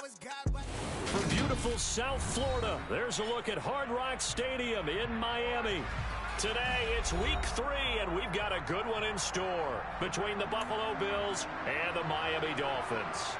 From beautiful South Florida, there's a look at Hard Rock Stadium in Miami. Today, it's week 3, and we've got a good one in store between the Buffalo Bills and the Miami Dolphins.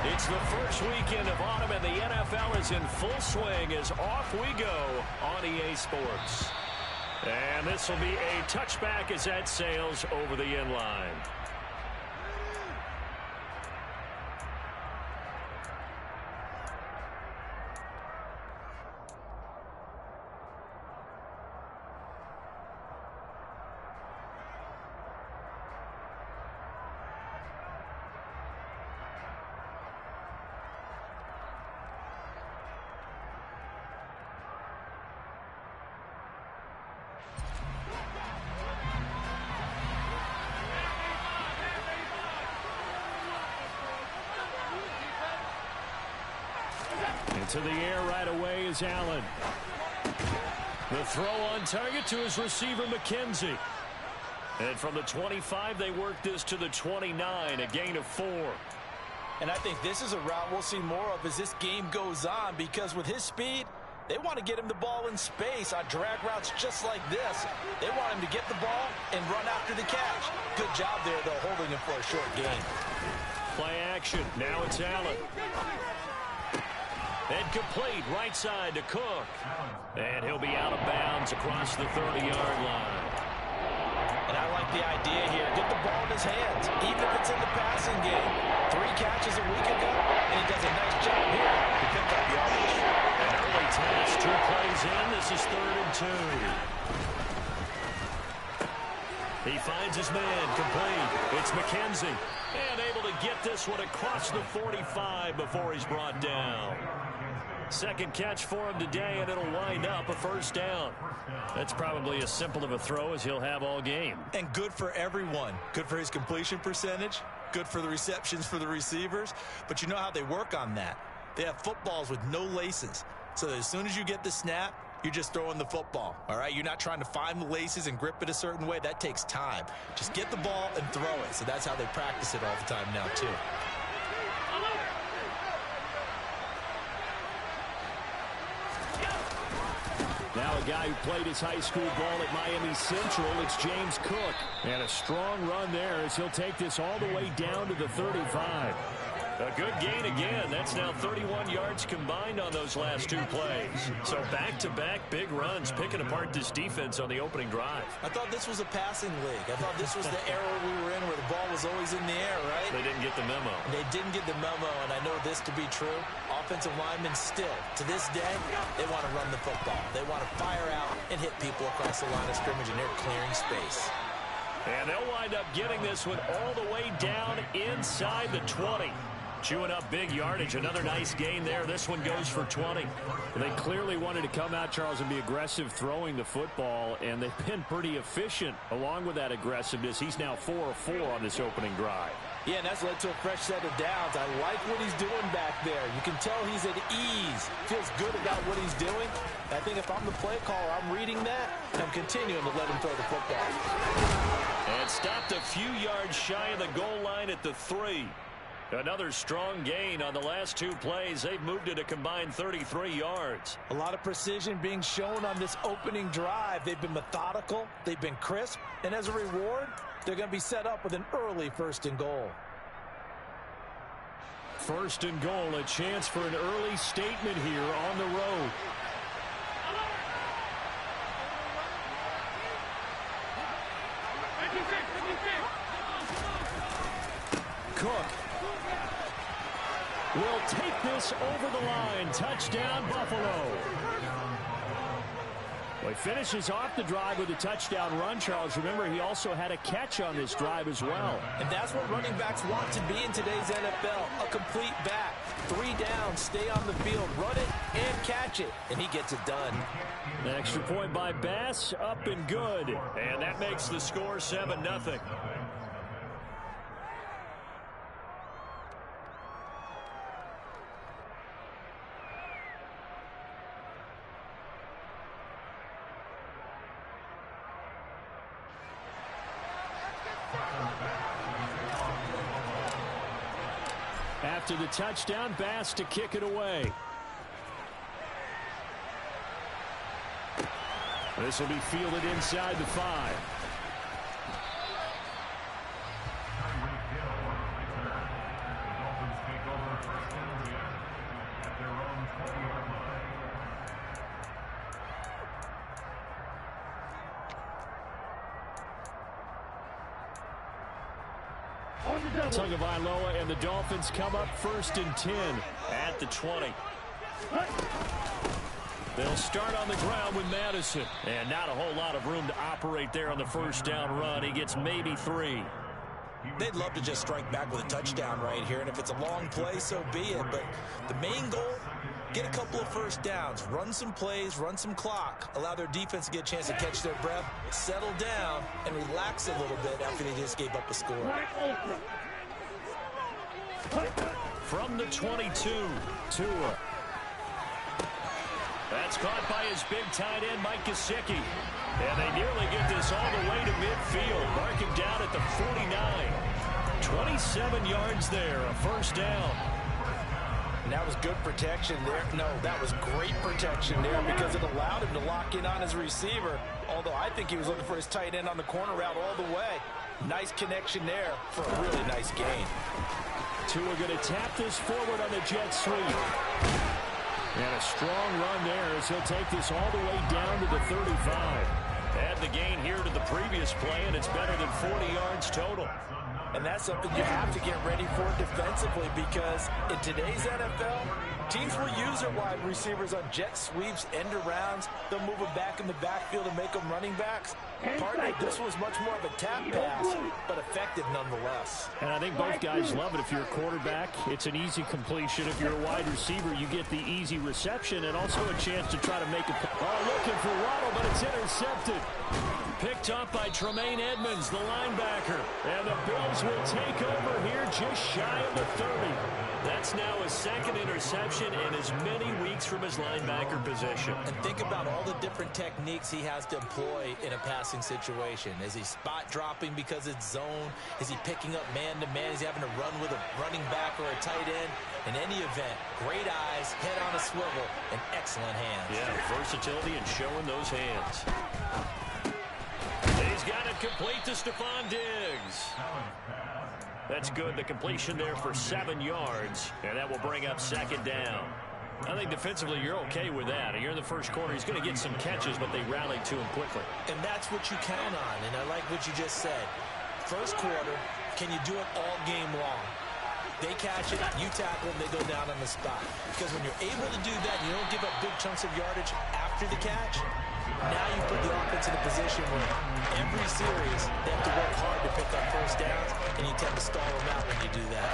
It's the first weekend of autumn, and the NFL is in full swing as off we go on EA Sports. And this will be a touchback as that sails over the end line. Into the air right away is Allen. The throw on target to his receiver, McKenzie. And from the 25, they work this to the 29, a gain of 4. And I think this is a route we'll see more of as this game goes on, because with his speed, they want to get him the ball in space on drag routes just like this. They want him to get the ball and run after the catch. Good job there, though, holding him for a short gain. Play action. Now it's Allen. And complete right side to Cook. And he'll be out of bounds across the 30-yard line. And I like the idea here. Get the ball in his hands, even if it's in the passing game. 3 catches a week ago, and he does a nice job here to pick up yardage. An early touch, 2 plays in. This is 3rd and 2. He finds his man, complete. It's McKenzie. And able to get this one across the 45 before he's brought down. Second catch for him today, and it'll wind up a first down. That's probably as simple of a throw as he'll have all game. And good for everyone. Good for his completion percentage. Good for the receptions for the receivers. But you know how they work on that. They have footballs with no laces. So that as soon as you get the snap, you're just throwing the football, all right? You're not trying to find the laces and grip it a certain way. That takes time. Just get the ball and throw it. So that's how they practice it all the time now, too. Now a guy who played his high school ball at Miami Central, it's James Cook. And a strong run there as he'll take this all the way down to the 35. A good gain again. That's now 31 yards combined on those last 2 plays. So back-to-back big runs, picking apart this defense on the opening drive. I thought this was a passing league. I thought this was the era we were in where the ball was always in the air, right? They didn't get the memo. They didn't get the memo, and I know this to be true. Offensive linemen still, to this day, they want to run the football. They want to fire out and hit people across the line of scrimmage, and they're clearing space. And they'll wind up getting this one all the way down inside the 20. Chewing up big yardage. Another nice gain there. This one goes for 20. They clearly wanted to come out, Charles, and be aggressive throwing the football, and they've been pretty efficient along with that aggressiveness. He's now 4 of 4 on this opening drive. Yeah, and that's led to a fresh set of downs. I like what he's doing back there. You can tell he's at ease. Feels good about what he's doing. I think if I'm the play caller, I'm reading that, and I'm continuing to let him throw the football. And stopped a few yards shy of the goal line at the 3. Another strong gain on the last 2 plays. They've moved it a combined 33 yards. A lot of precision being shown on this opening drive. They've been methodical. They've been crisp. And as a reward, they're going to be set up with an early 1st and goal. 1st and goal, a chance for an early statement here on the road. Cook will take this over the line. Touchdown, Buffalo. Well, he finishes off the drive with a touchdown run, Charles. Remember, he also had a catch on this drive as well. And that's what running backs want to be in today's NFL, a complete back. 3 downs, stay on the field, run it, and catch it. And he gets it done. An extra point by Bass, up and good. And that makes the score 7-0. After the touchdown, Bass to kick it away. This will be fielded inside the 5. Tagovailoa and the Dolphins come up 1st and 10 at the 20. They'll start on the ground with Madison. And not a whole lot of room to operate there on the first down run. He gets maybe 3. They'd love to just strike back with a touchdown right here. And if it's a long play, so be it. But the main goal, get a couple of first downs, run some plays, run some clock, allow their defense to get a chance to catch their breath, settle down, and relax a little bit after they just gave up a score. From the 22, Tua. That's caught by his big tight end, Mike Gesicki. And they nearly get this all the way to midfield. Mark him down at the 49. 27 yards there, a first down. And that was good protection there. No, that was great protection there because it allowed him to lock in on his receiver. Although I think he was looking for his tight end on the corner route all the way. Nice connection there for a really nice gain. Tua going to tap this forward on the jet sweep. And a strong run there as he'll take this all the way down to the 35. Add the gain here to the previous play, and it's better than 40 yards total. And that's something you have to get ready for defensively because in today's NFL, teams will use their wide receivers on jet sweeps, end arounds. They'll move them back in the backfield and make them running backs. Pardon me, this was much more of a tap pass, but effective nonetheless. And I think both guys love it. If you're a quarterback, it's an easy completion. If you're a wide receiver, you get the easy reception and also a chance to try to make a... Oh, looking for Waddle, but it's intercepted. Picked up by Tremaine Edmonds, the linebacker. And the Bills will take over here just shy of the 30. That's now his second interception in as many weeks from his linebacker position. And think about all the different techniques he has to employ in a passing situation. Is he spot dropping because it's zone? Is he picking up man-to-man? Is he having to run with a running back or a tight end? In any event, great eyes, head on a swivel, and excellent hands. Yeah, versatility and showing those hands. He's got it complete to Stephon Diggs. That's good. The completion there for 7 yards, and that will bring up second down. I think defensively you're okay with that. You're in the first quarter. He's going to get some catches, but they rallied to him quickly. And that's what you count on, and I like what you just said. First quarter, can you do it all game long? They catch it, you tackle them, they go down on the spot. Because when you're able to do that, you don't give up big chunks of yardage after the catch. Now you put the offense in a position where every series they have to work hard to pick up first downs, and you tend to stall them out when you do that.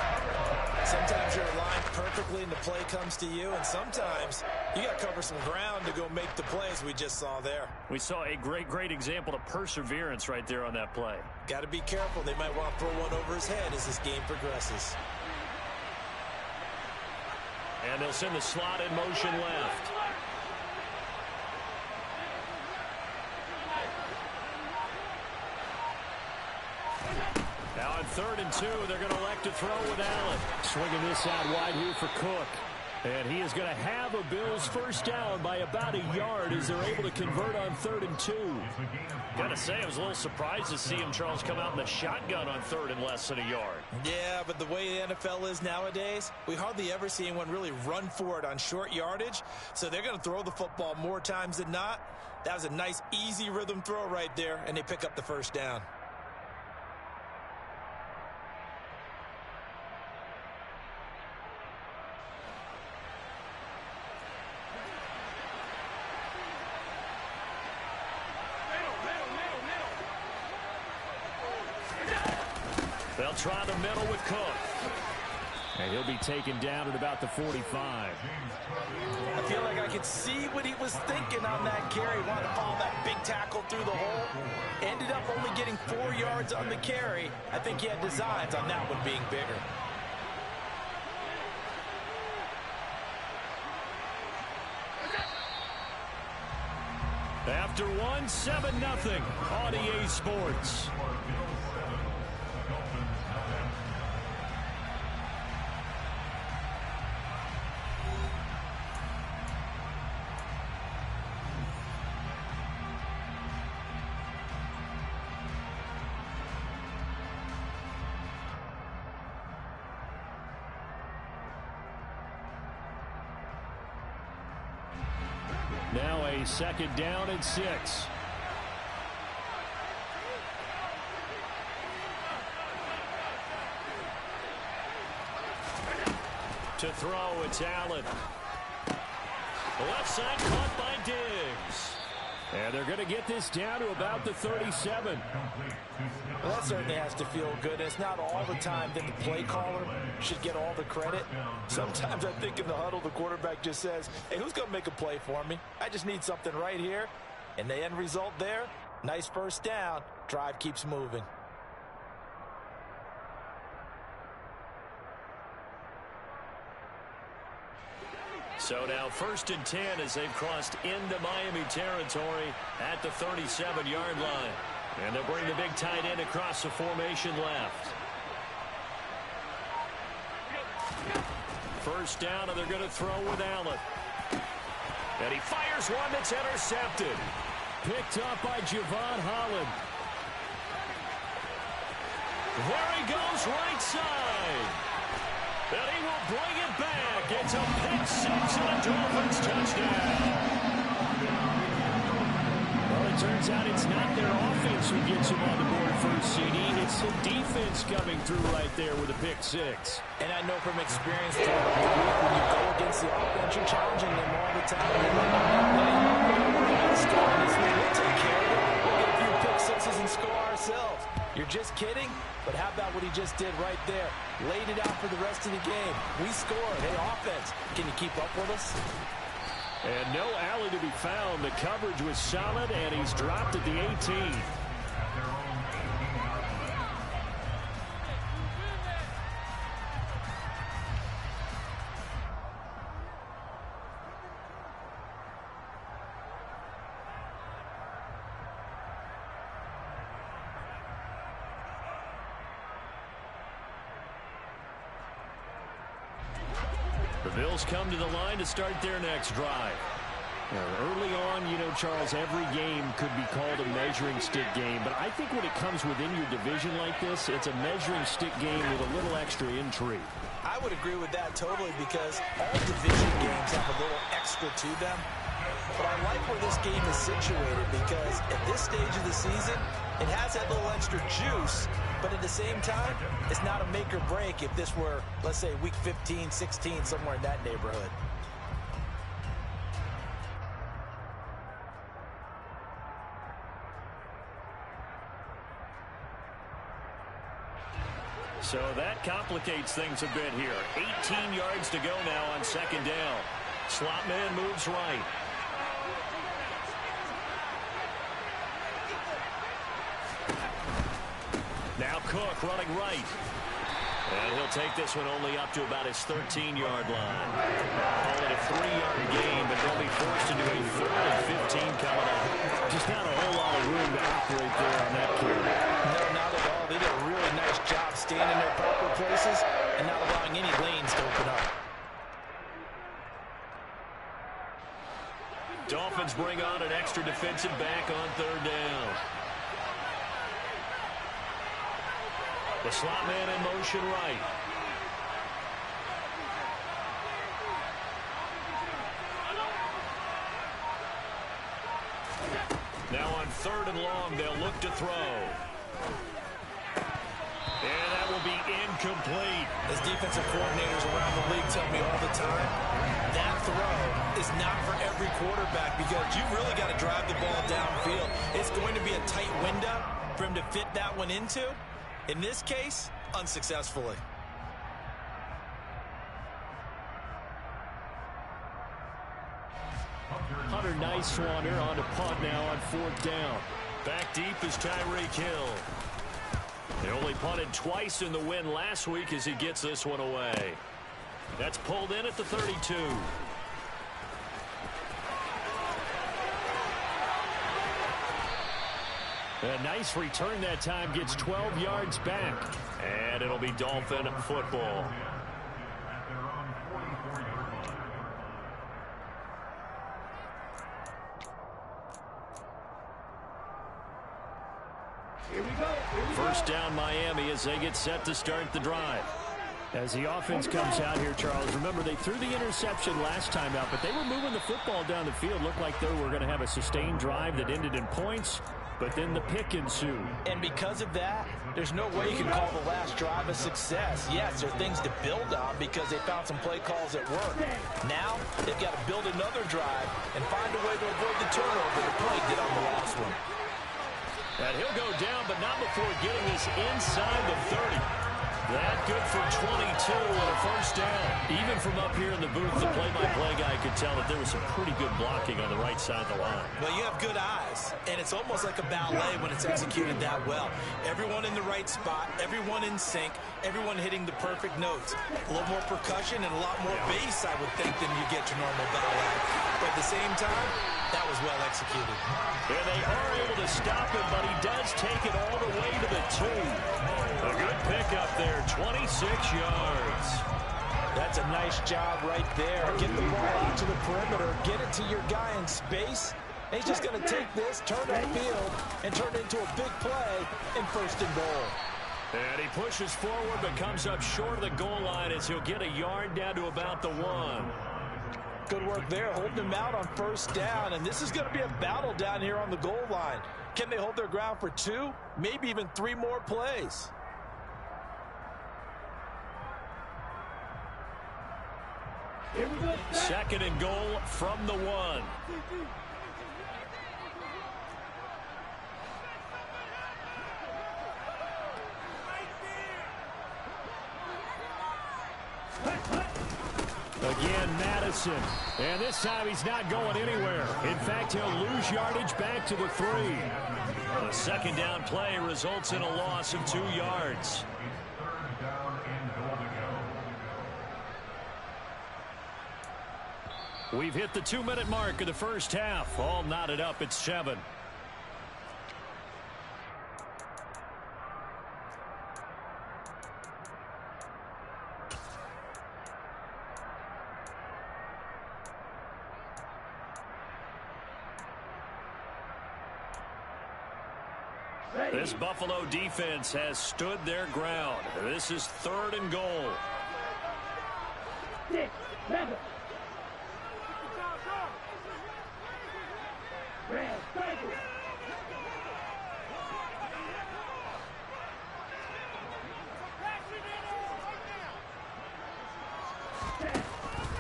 Sometimes you're aligned perfectly and the play comes to you, and sometimes you got to cover some ground to go make the plays we just saw there. We saw a great example of perseverance right there on that play. Got to be careful. They might want to throw one over his head as this game progresses. And they'll send the slot in motion left. Now on 3rd and 2, they're going to elect to throw with Allen. Swinging this out wide here for Cook. And he is going to have a Bills first down by about a yard as they're able to convert on 3rd and 2. Got to say, I was a little surprised to see him, Charles, come out in the shotgun on 3rd and less than a yard. Yeah, but the way the NFL is nowadays, we hardly ever see anyone really run for it on short yardage. So they're going to throw the football more times than not. That was a nice, easy rhythm throw right there, and they pick up the first down. They'll try the middle with Cook. And he'll be taken down at about the 45. I feel like I could see what he was thinking on that carry. Wanted to follow that big tackle through the hole. Ended up only getting 4 yards on the carry. I think he had designs on that one being bigger. After 1, 7-0 on EA Sports. Now a 2nd down and 6. To throw, it's Allen. The left side caught by Diggs. And they're going to get this down to about the 37. Well, that certainly has to feel good. It's not all the time that the play caller should get all the credit. Sometimes I think in the huddle, the quarterback just says, hey, who's going to make a play for me? I just need something right here. And the end result there, nice first down. Drive keeps moving. So now 1st and 10 as they've crossed into Miami territory at the 37-yard line. And they'll bring the big tight end across the formation left. 1st down, and they're going to throw with Allen. And he fires one that's intercepted. Picked up by Javon Holland. There he goes, right side. And he will bring it back. It's a pick 6 and a Dolphins touchdown. Well, it turns out it's not their offense who gets him on the board first, CD. It's the defense coming through right there with a pick 6. And I know from experience, when you go against the offense, you're challenging them all the time. We'll take care of it. We'll get a few pick 6s and score ourselves. You're just kidding? But how about what he just did right there? Laid it out for the rest of the game. We scored. Hey, offense, can you keep up with us? And no alley to be found. The coverage was solid, and he's dropped at the 18. The Bills come to the line to start their next drive. Early on, you know, Charles, every game could be called a measuring stick game. But I think when it comes within your division like this, it's a measuring stick game with a little extra intrigue. I would agree with that totally because all division games have a little extra to them. But I like where this game is situated because at this stage of the season, it has that little extra juice. But at the same time, it's not a make or break if this were, let's say, week 15, 16, somewhere in that neighborhood. So that complicates things a bit here. 18 yards to go now on 2nd down. Slot man moves right. Now Cook running right. And he'll take this one only up to about his 13-yard line. Call it a 3-yard gain, but they'll be forced into a 3rd and 15 coming up. Just not a whole lot of room to operate there on that carry. No, not at all. They did a really nice job staying in their proper places and not allowing any lanes to open up. Dolphins bring on an extra defensive back on 3rd down. The slot man in motion right. Now on 3rd and long, they'll look to throw. And that will be incomplete. As defensive coordinators around the league tell me all the time, that throw is not for every quarterback because you really got to drive the ball downfield. It's going to be a tight window for him to fit that one into. In this case, unsuccessfully. Hunter Nice-Swanner on to punt now on 4th down. Back deep is Tyreek Hill. They only punted twice in the win last week as he gets this one away. That's pulled in at the 32. A nice return that time, gets 12 yards back. And it'll be Dolphin football. Here we go. 1st down Miami as they get set to start the drive. As the offense comes out here, Charles, remember they threw the interception last time out, but they were moving the football down the field. Looked like they were going to have a sustained drive that ended in points, but then the pick ensued. And because of that, there's no way you can call the last drive a success. Yes, there are things to build on because they found some play calls that work. Now, they've got to build another drive and find a way to avoid the turnover the play did on the last one. And he'll go down, but not before getting this inside the 30. That good for 22 and a first down. Even from up here in the booth, the play-by-play guy could tell that there was some pretty good blocking on the right side of the line. Well, you have good eyes, and it's almost like a ballet when it's executed that well. Everyone in the right spot, everyone in sync, everyone hitting the perfect notes. A little more percussion and a lot more bass, I would think, than you get to normal ballet. But at the same time, that was well executed. And they are able to stop him, but he does take it all the way to the 2. A good pickup there, 26 yards. That's a nice job right there. Get the ball out to the perimeter, get it to your guy in space. And he's just going to take this, turn upfield, and turn it into a big play in 1st and goal. And he pushes forward, but comes up short of the goal line as he'll get a yard down to about the 1. Good work there, holding him out on 1st down. And this is going to be a battle down here on the goal line. Can they hold their ground for 2, maybe even 3 more plays? Second and goal from the 1. Again, Madison. And this time he's not going anywhere. In fact, he'll lose yardage back to the 3. The second down play results in a loss of 2 yards. We've hit the 2-minute mark of the first half. All knotted up at 7. This Buffalo defense has stood their ground. This is 3rd and goal. 6, 7.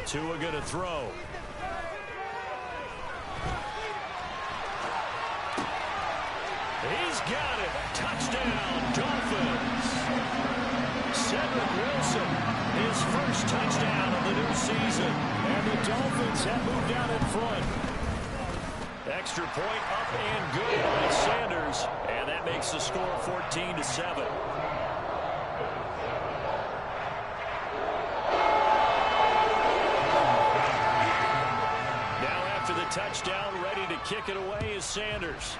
Tua going to throw. He's got it. Touchdown, Dolphins. Cedric Wilson, his first touchdown of the new season. And the Dolphins have moved out in front. Extra point up and good by Sanders. And that makes the score 14-7. Now after the touchdown, ready to kick it away is Sanders.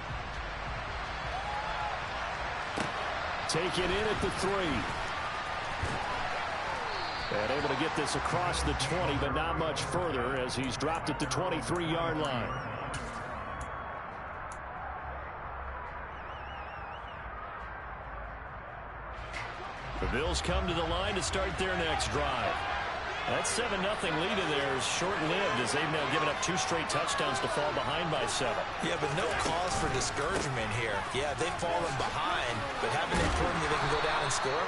Taken in at the 3. And able to get this across the 20, but not much further as he's dropped at the 23-yard line. The Bills come to the line to start their next drive. That 7-0 lead in there is short-lived as they've now given up 2 straight touchdowns to fall behind by 7. Yeah, but no cause for discouragement here. Yeah, they've fallen behind, but haven't they proven that they can go down and score?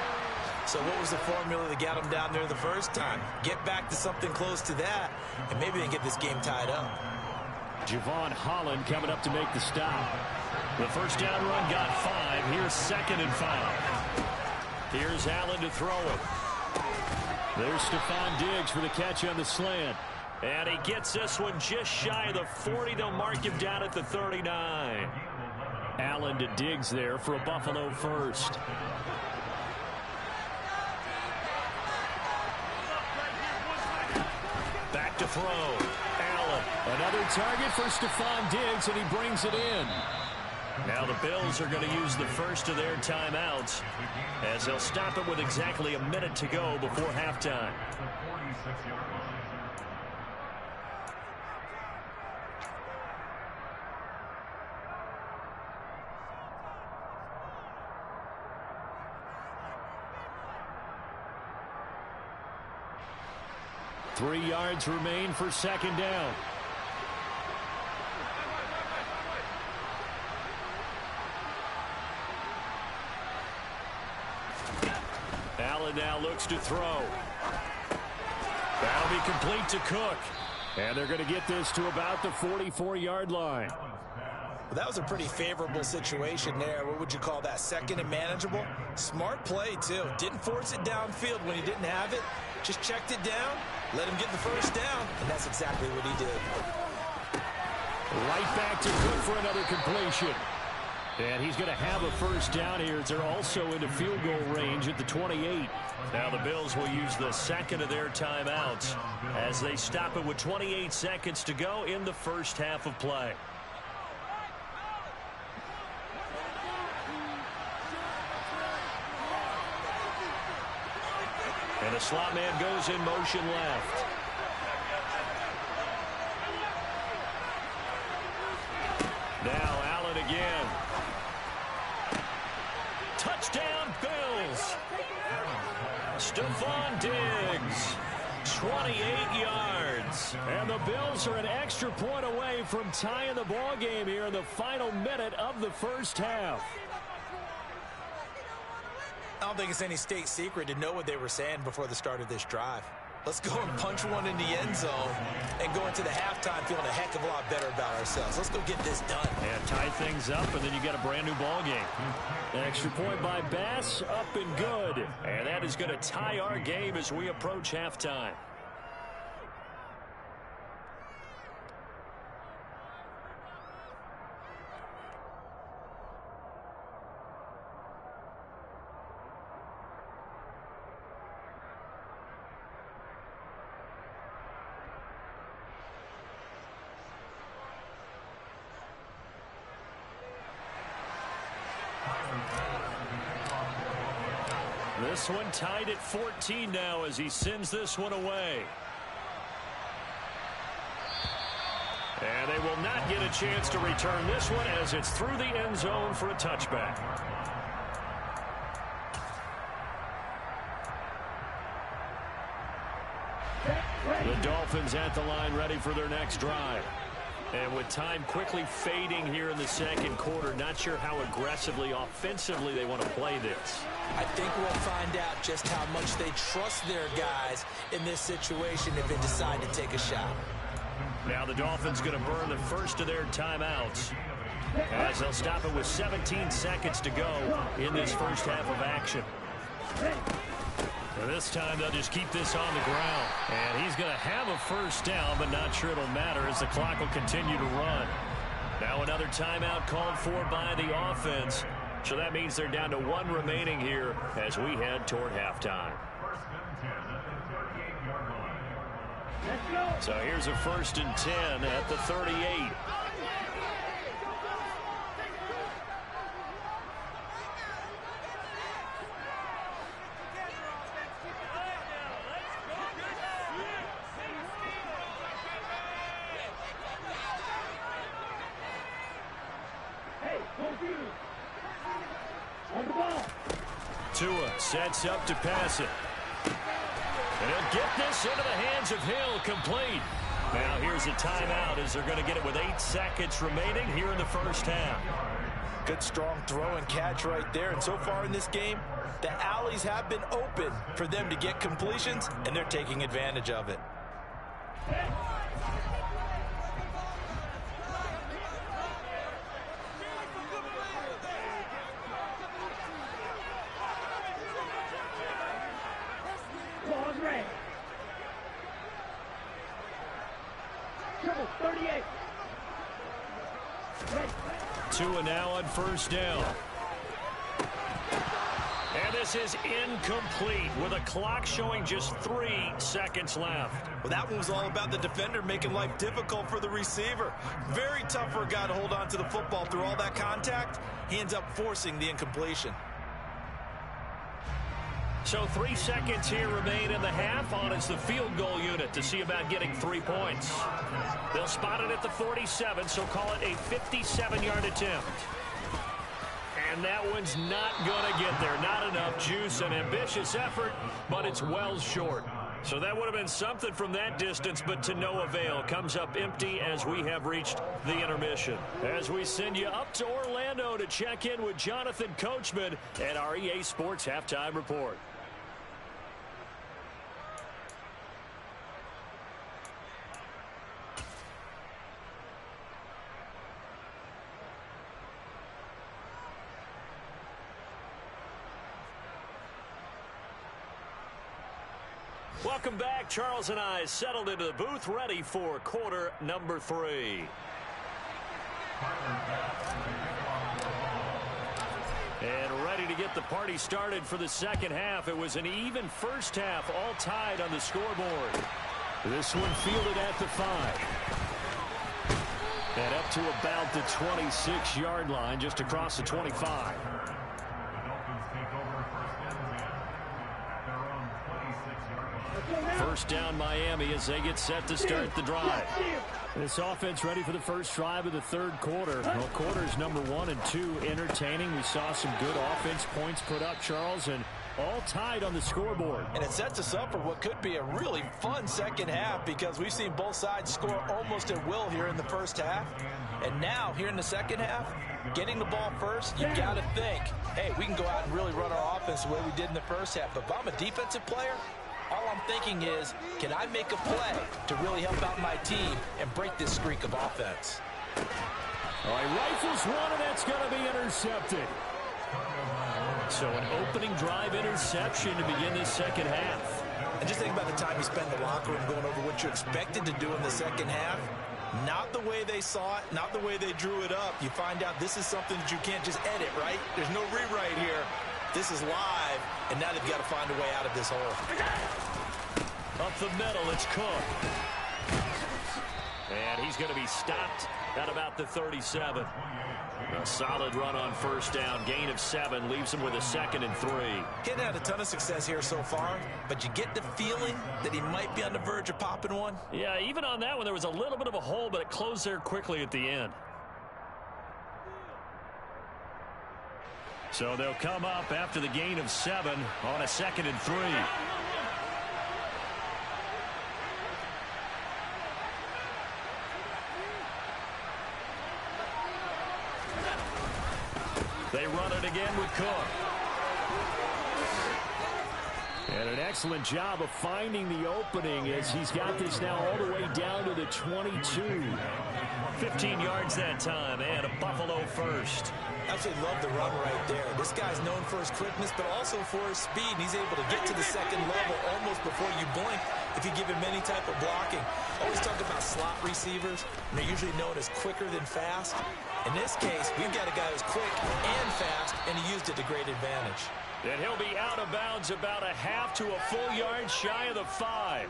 So what was the formula that got them down there the first time? Get back to something close to that, and maybe they can get this game tied up. Javon Holland coming up to make the stop. The first down run got 5. Here's 2nd and 5. Here's Allen to throw it. There's Stephon Diggs for the catch on the slant. And he gets this one just shy of the 40. They'll mark him down at the 39. Allen to Diggs there for a Buffalo first. Back to throw. Allen. Another target for Stephon Diggs, and he brings it in. Now the Bills are going to use the first of their timeouts as they'll stop it with exactly a minute to go before halftime. 3 yards remain for second down. Allen now looks to throw. That'll be complete to Cook. And they're going to get this to about the 44-yard line. Well, that was a pretty favorable situation there. What would you call that? Second and manageable? Smart play, too. Didn't force it downfield when he didn't have it. Just checked it down, let him get the first down, and that's exactly what he did. Right back to Cook for another completion. And he's going to have a first down here as they're also into field goal range at the 28. Now the Bills will use the second of their timeouts as they stop it with 28 seconds to go in the first half of play. And the slot man goes in motion left. Now Allen again. Touchdown Bills. Stephon Diggs. 28 yards. And the Bills are an extra point away from tying the ball game here in the final minute of the first half. I don't think it's any state secret to know what they were saying before the start of this drive. Let's go and punch one in the end zone and go into the halftime feeling a heck of a lot better about ourselves. Let's go get this done. And tie things up, and then you get a brand new ball game. An extra point by Bass, up and good. And that is going to tie our game as we approach halftime. This one tied at 14 now as he sends this one away. And they will not get a chance to return this one as it's through the end zone for a touchback. The Dolphins at the line ready for their next drive. And with time quickly fading here in the second quarter, not sure how aggressively, offensively they want to play this. I think we'll find out just how much they trust their guys in this situation if they decide to take a shot. Now the Dolphins going to burn the first of their timeouts as they'll stop it with 17 seconds to go in this first half of action. And this time they'll just keep this on the ground. And he's going to have a first down, but not sure it'll matter as the clock will continue to run. Now another timeout called for by the offense. So that means they're down to one remaining here as we head toward halftime. So here's a 1st and 10 at the 38. Tua sets up to pass it. And he'll get this into the hands of Hill, complete. Now here's a timeout as they're going to get it with 8 seconds remaining here in the first half. Good strong throw and catch right there. And so far in this game, the alleys have been open for them to get completions, and they're taking advantage of it. Tua now on first down. And this is incomplete with a clock showing just 3 seconds left. Well, that one was all about the defender making life difficult for the receiver. Very tough for a guy to hold on to the football through all that contact. He ends up forcing the incompletion. So 3 seconds here remain in the half on it's the field goal unit to see about getting 3 points. They'll spot it at the 47, so call it a 57-yard attempt. And that one's not going to get there. Not enough juice, an ambitious effort, but it's well short. So that would have been something from that distance, but to no avail. Comes up empty as we have reached the intermission. As we send you up to Orlando to check in with Jonathan Coachman at our EA Sports Halftime Report. Welcome back. Charles and I settled into the booth, ready for quarter number 3. And ready to get the party started for the second half. It was an even first half, all tied on the scoreboard. This one fielded at the 5. And up to about the 26-yard line, just across the 25. First down Miami as they get set to start the drive. This offense ready for the first drive of the third quarter. Well, quarters number 1 and 2 entertaining. We saw some good offense points put up, Charles, and all tied on the scoreboard. And it sets us up for what could be a really fun second half because we've seen both sides score almost at will here in the first half. And now, here in the second half, getting the ball first, you got to think, hey, we can go out and really run our offense the way we did in the first half. But if I'm a defensive player, all I'm thinking is, can I make a play to really help out my team and break this streak of offense? All right, rifles one, and that's going to be intercepted. So an opening drive interception to begin this second half. And just think about the time you spend in the locker room going over what you expected to do in the second half. Not the way they saw it, not the way they drew it up. You find out this is something that you can't just edit, right? There's no rewrite here. This is live, and now they've got to find a way out of this hole. Up the middle, it's Cook. And he's going to be stopped at about the 37. A solid run on first down. Gain of 7 leaves him with a 2nd and 3. He hadn't had a ton of success here so far, but you get the feeling that he might be on the verge of popping one. Yeah, even on that one, there was a little bit of a hole, but it closed there quickly at the end. So they'll come up after the gain of 7 on a 2nd and 3. They run it again with Cook. And an excellent job of finding the opening as he's got this now all the way down to the 22. 15 yards that time, and a Buffalo first. Absolutely love the run right there. This guy's known for his quickness, but also for his speed. And he's able to get to the second level almost before you blink if you give him any type of blocking. Always talk about slot receivers, and they're usually known as quicker than fast. In this case, we've got a guy who's quick and fast, and he used it to great advantage. And he'll be out of bounds about a half to a full yard shy of the 5.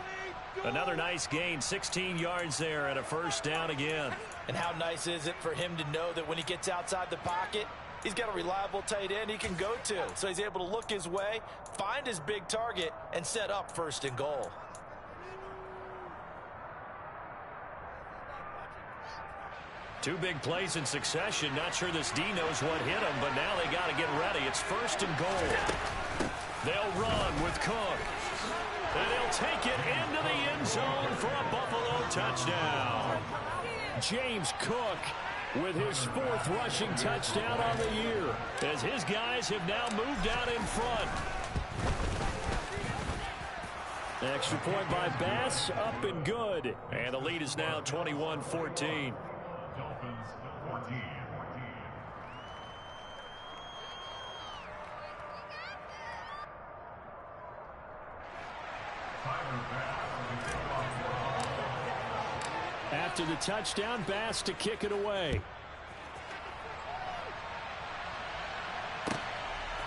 Another nice gain, 16 yards there, and a first down again. And how nice is it for him to know that when he gets outside the pocket, he's got a reliable tight end he can go to. So he's able to look his way, find his big target, and set up first and goal. Two big plays in succession. Not sure this D knows what hit him, but now they got to get ready. It's first and goal. They'll run with Cook. And they'll take it into the end zone for a Buffalo touchdown. James Cook with his 4th rushing touchdown on the year as his guys have now moved out in front. Extra point by Bass, up and good. And the lead is now 21-14. After the touchdown, Bass to kick it away.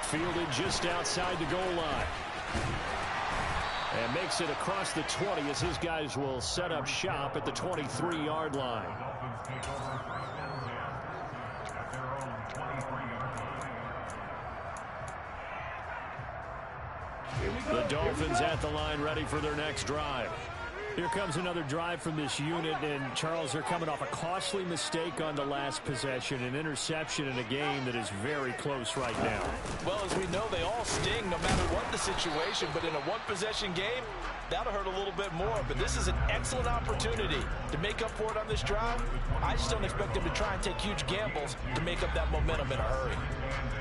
Fielded just outside the goal line. And makes it across the 20 as his guys will set up shop at the 23-yard line. The Dolphins at the line ready for their next drive. Here comes another drive from this unit, and Charles, they're coming off a costly mistake on the last possession, an interception in a game that is very close right now. Well, as we know, they all sting no matter what the situation, but in a one-possession game, that'll hurt a little bit more. But this is an excellent opportunity to make up for it on this drive. I just don't expect them to try and take huge gambles to make up that momentum in a hurry.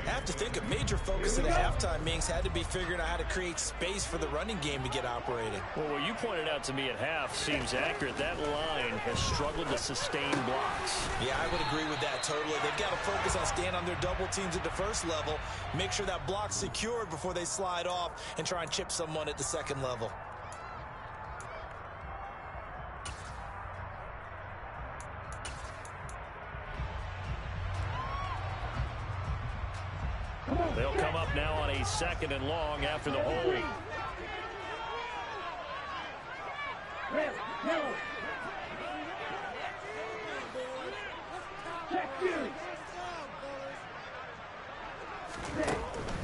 I have to think a major focus of the halftime meetings had to be figuring out how to create space for the running game to get operating. Well, what you pointed out to me at half seems accurate. That line has struggled to sustain blocks. Yeah, I would agree with that totally. They've got to focus on staying on their double teams at the first level, make sure that block's secured before they slide off and try and chip someone at the second level. They'll come up now on a 2nd and long after the hold.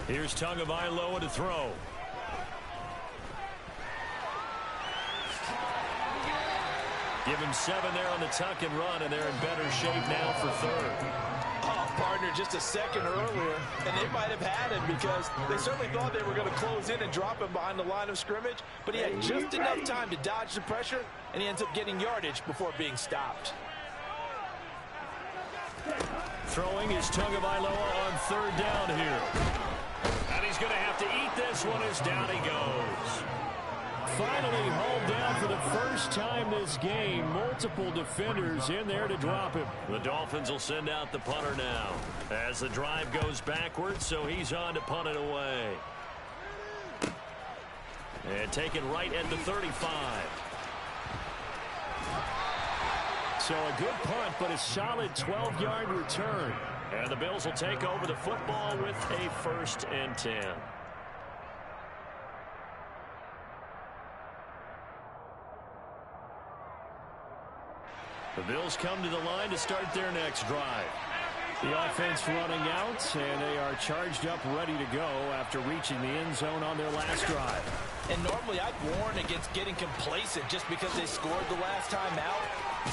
Here's Tagovailoa to throw. Give him 7 there on the tuck and run, and they're in better shape now for 3rd. Oh, partner, just a second earlier, and they might have had him because they certainly thought they were going to close in and drop him behind the line of scrimmage, but he had just enough time to dodge the pressure, and he ends up getting yardage before being stopped. Throwing is Tagovailoa on 3rd down here. And he's going to have to eat this one as down he goes. Finally hauled down for the first time this game. Multiple defenders in there to drop him. The Dolphins will send out the punter now as the drive goes backwards, so he's on to punt it away. And taken right at the 35. So a good punt, but a solid 12-yard return. And the Bills will take over the football with a 1st and 10. The Bills come to the line to start their next drive. The offense running out, and they are charged up, ready to go after reaching the end zone on their last drive. And normally I'd warn against getting complacent just because they scored the last time out.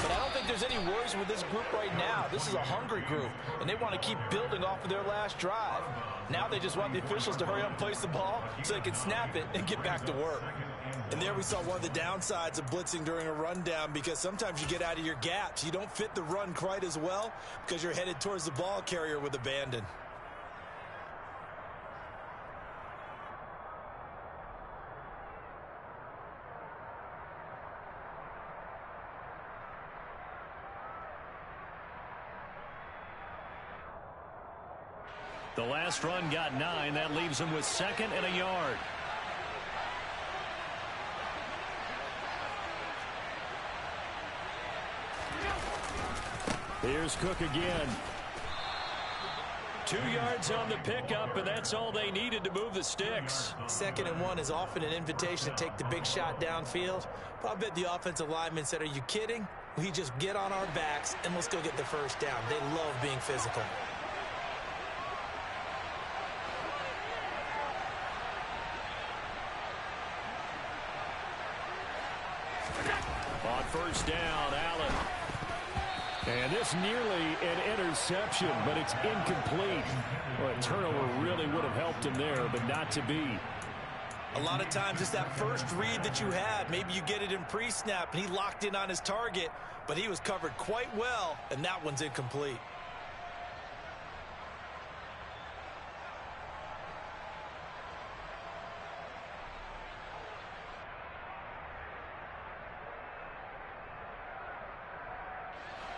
But I don't think there's any worries with this group right now. This is a hungry group, and they want to keep building off of their last drive. Now they just want the officials to hurry up and place the ball so they can snap it and get back to work. And there we saw one of the downsides of blitzing during a rundown, because sometimes you get out of your gaps. You don't fit the run quite as well because you're headed towards the ball carrier with abandon. The last run got 9. That leaves him with 2nd and a yard. Here's Cook again. 2 yards on the pickup, and that's all they needed to move the sticks. 2nd and 1 is often an invitation to take the big shot downfield. But I bet the offensive lineman said, "Are you kidding? We just get on our backs and let's go get the 1st down." They love being physical. On 1st down, Allen. And this nearly an interception, but it's incomplete. Well, a turnover really would have helped him there, but not to be. A lot of times it's that first read that you had. Maybe you get it in pre-snap, and he locked in on his target, but he was covered quite well, and that one's incomplete.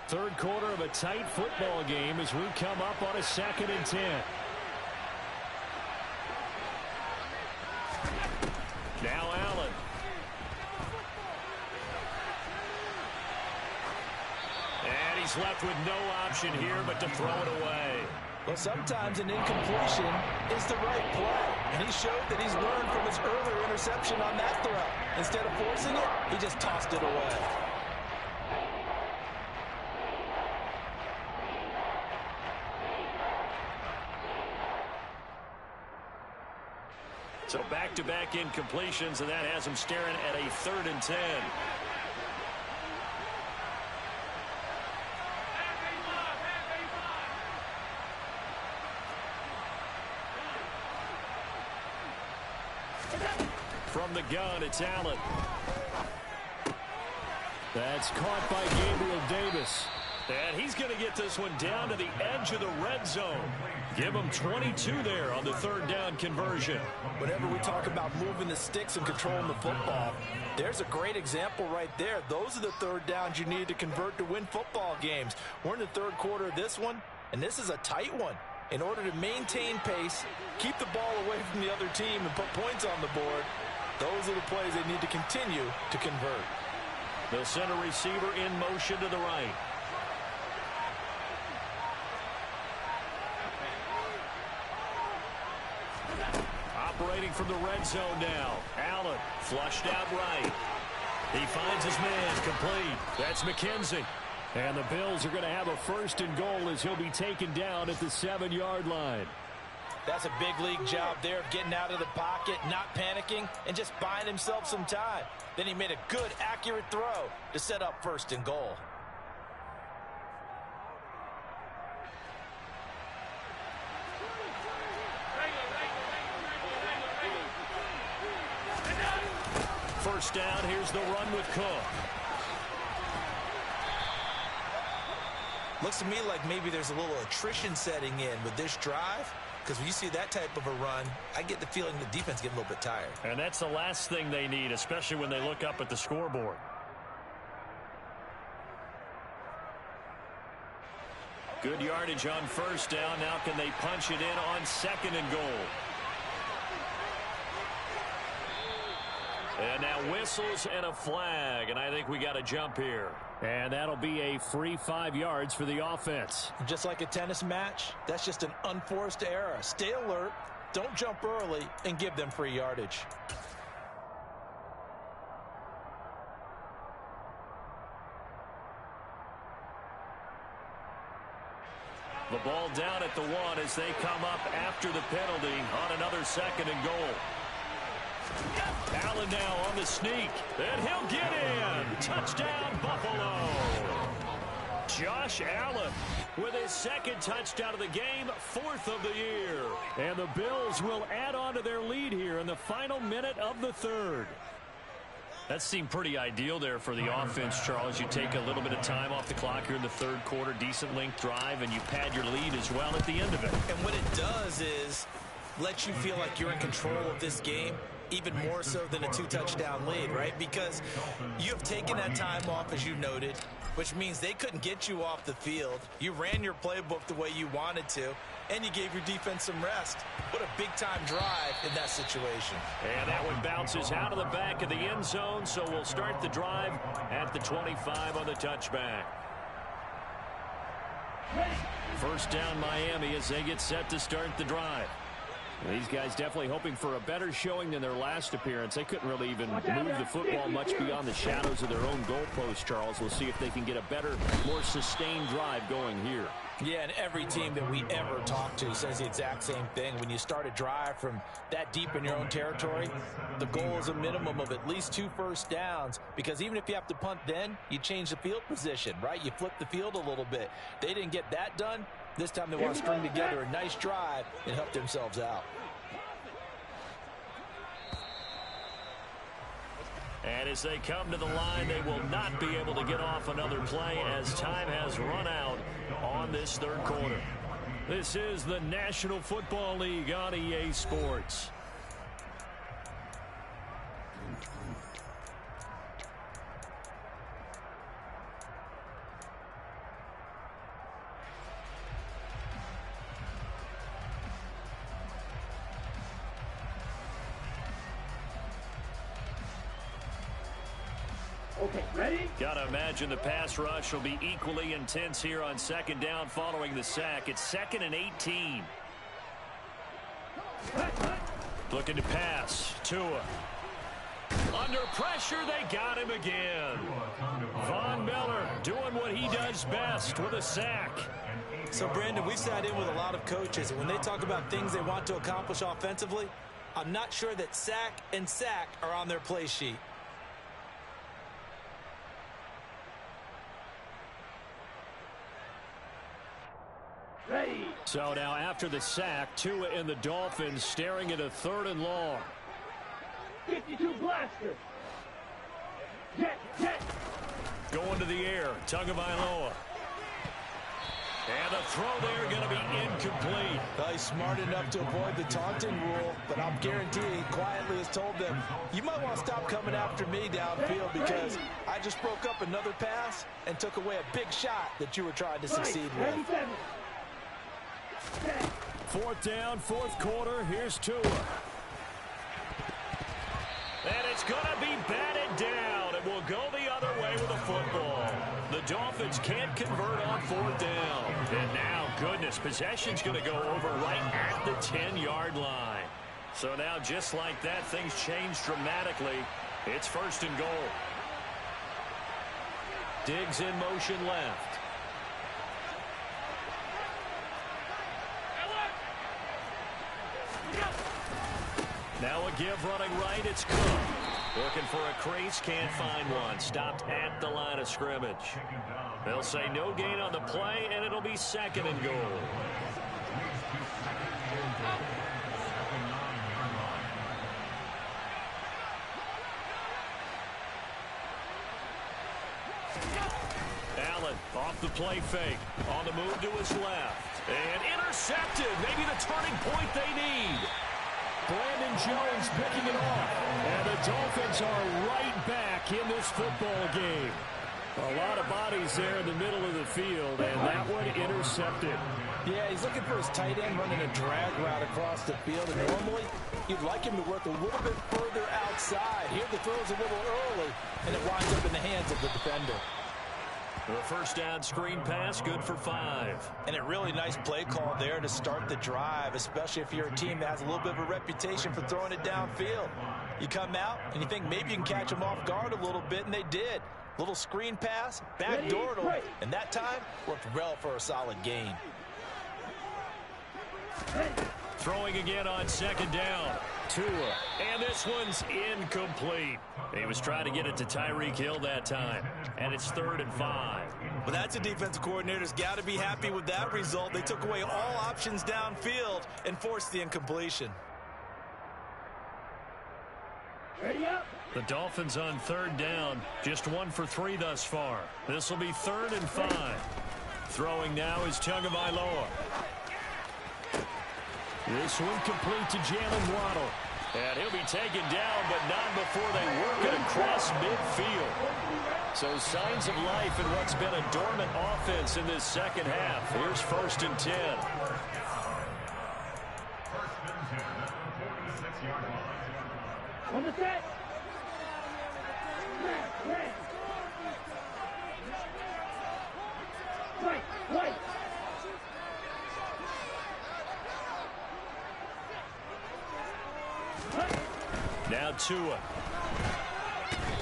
Third quarter of a tight football game as we come up on a 2nd and 10. Now Allen. And he's left with no option here but to throw it away. Well, sometimes an incompletion is the right play. And he showed that he's learned from his earlier interception on that throw. Instead of forcing it, he just tossed it away. So back-to-back incompletions, and that has him staring at a 3rd and 10. From the gun, it's Allen. That's caught by Gabriel Davis. And he's going to get this one down to the edge of the red zone. Give him 22 there on the third down conversion. Whenever we talk about moving the sticks and controlling the football, there's a great example right there. Those are the third downs you need to convert to win football games. We're in the third quarter of this one, and this is a tight one. In order to maintain pace, keep the ball away from the other team, and put points on the board, those are the plays they need to continue to convert. The center receiver in motion to the right. Operating from the red zone now. Allen flushed out right. He finds his man complete. That's McKenzie. And the Bills are going to have a first and goal as he'll be taken down at the 7-yard line. That's a big league job there of getting out of the pocket, not panicking, and just buying himself some time. Then he made a good, accurate throw to set up first and goal. First down, here's the run with Cook. Looks to me like maybe there's a little attrition setting in with this drive, because when you see that type of a run, I get the feeling the defense getting a little bit tired. And that's the last thing they need, especially when they look up at the scoreboard. Good yardage on first down. Now can they punch it in on second and goal? And now whistles and a flag, and I think we got a jump here. And that'll be a free 5 yards for the offense. Just like a tennis match, that's just an unforced error. Stay alert, don't jump early, and give them free yardage. The ball down at the 1 as they come up after the penalty on another second and goal. Allen now on the sneak, and he'll get in. Touchdown, Buffalo. Josh Allen with his second touchdown of the game, 4th of the year. And the Bills will add on to their lead here in the final minute of the third. That seemed pretty ideal there for the offense, Charles. You take a little bit of time off the clock here in the third quarter, decent length drive, and you pad your lead as well at the end of it. And what it does is let you feel like you're in control of this game, even more so than a 2-touchdown lead, right? Because you have taken that time off, as you noted, which means they couldn't get you off the field. You ran your playbook the way you wanted to, and you gave your defense some rest. What a big-time drive in that situation. And that one bounces out of the back of the end zone, so we'll start the drive at the 25 on the touchback. First down, Miami, as they get set to start the drive. These guys definitely hoping for a better showing than their last appearance. They couldn't really even move the football much beyond the shadows of their own goalpost, Charles. We'll see if they can get a better, more sustained drive going here. Yeah, and every team that we ever talk to says the exact same thing. When you start a drive from that deep in your own territory, the goal is a minimum of at least 2 first downs, because even if you have to punt then, you change the field position, right? You flip the field a little bit. They didn't get that done. This time they want to string together a nice drive and help themselves out. And as they come to the line, they will not be able to get off another play as time has run out on this third quarter. This is the National Football League on EA Sports. Okay, ready? Gotta imagine the pass rush will be equally intense here on second down following the sack. It's 2nd and 18. Looking to pass. Tua. Under pressure, they got him again. Von Miller doing what he does best with a sack. So, Brandon, we've sat in with a lot of coaches, and when they talk about things they want to accomplish offensively, I'm not sure that sack and sack are on their play sheet. Ready. So now after the sack, Tua and the Dolphins staring at a 3rd and long. 52 blaster. Jet, jet. Going to the air, Tagovailoa. And the throw there going to be incomplete. Well, he's smart enough to avoid the taunting rule, but I'll guarantee he quietly has told them, you might want to stop coming after me downfield because I just broke up another pass and took away a big shot that you were trying to succeed with. 4th down, 4th quarter. Here's Tua. And it's going to be batted down. It will go the other way with a football. The Dolphins can't convert on 4th down. And now, goodness, possession's going to go over right at the 10-yard line. So now, just like that, things change dramatically. It's 1st and goal. Diggs in motion left. Now a give running right, it's Cook. Looking for a crease, can't find one. Stopped at the line of scrimmage. They'll say no gain on the play, and it'll be 2nd and goal. Allen off the play fake. On the move to his left. And intercepted. Maybe the turning point they need. Brandon Jones picking it off. And the Dolphins are right back in this football game. A lot of bodies there in the middle of the field, and that one intercepted. Yeah, he's looking for his tight end running a drag route across the field, and normally you'd like him to work a little bit further outside. Here the throw's a little early, and it winds up in the hands of the defender. The 1st down screen pass, good for 5. And a really nice play call there to start the drive, especially if you're a team that has a little bit of a reputation for throwing it downfield. You come out and you think maybe you can catch them off guard a little bit, and they did. Little screen pass, backdoored them, and that time worked well for a solid gain. Throwing again on 2nd down. Tua. And this one's incomplete. He was trying to get it to Tyreek Hill that time. And it's 3rd and 5. But that's a defensive coordinator's got to be happy with that result. They took away all options downfield and forced the incompletion. Ready up. The Dolphins on 3rd down. Just 1 for 3 thus far. This will be 3rd and 5. Throwing now is Tagovailoa. This one complete to Jalen Waddle. And he'll be taken down, but not before they work it across midfield. So signs of life in what's been a dormant offense in this 2nd half. Here's 1st and 10. On the set. Right. Now Tua.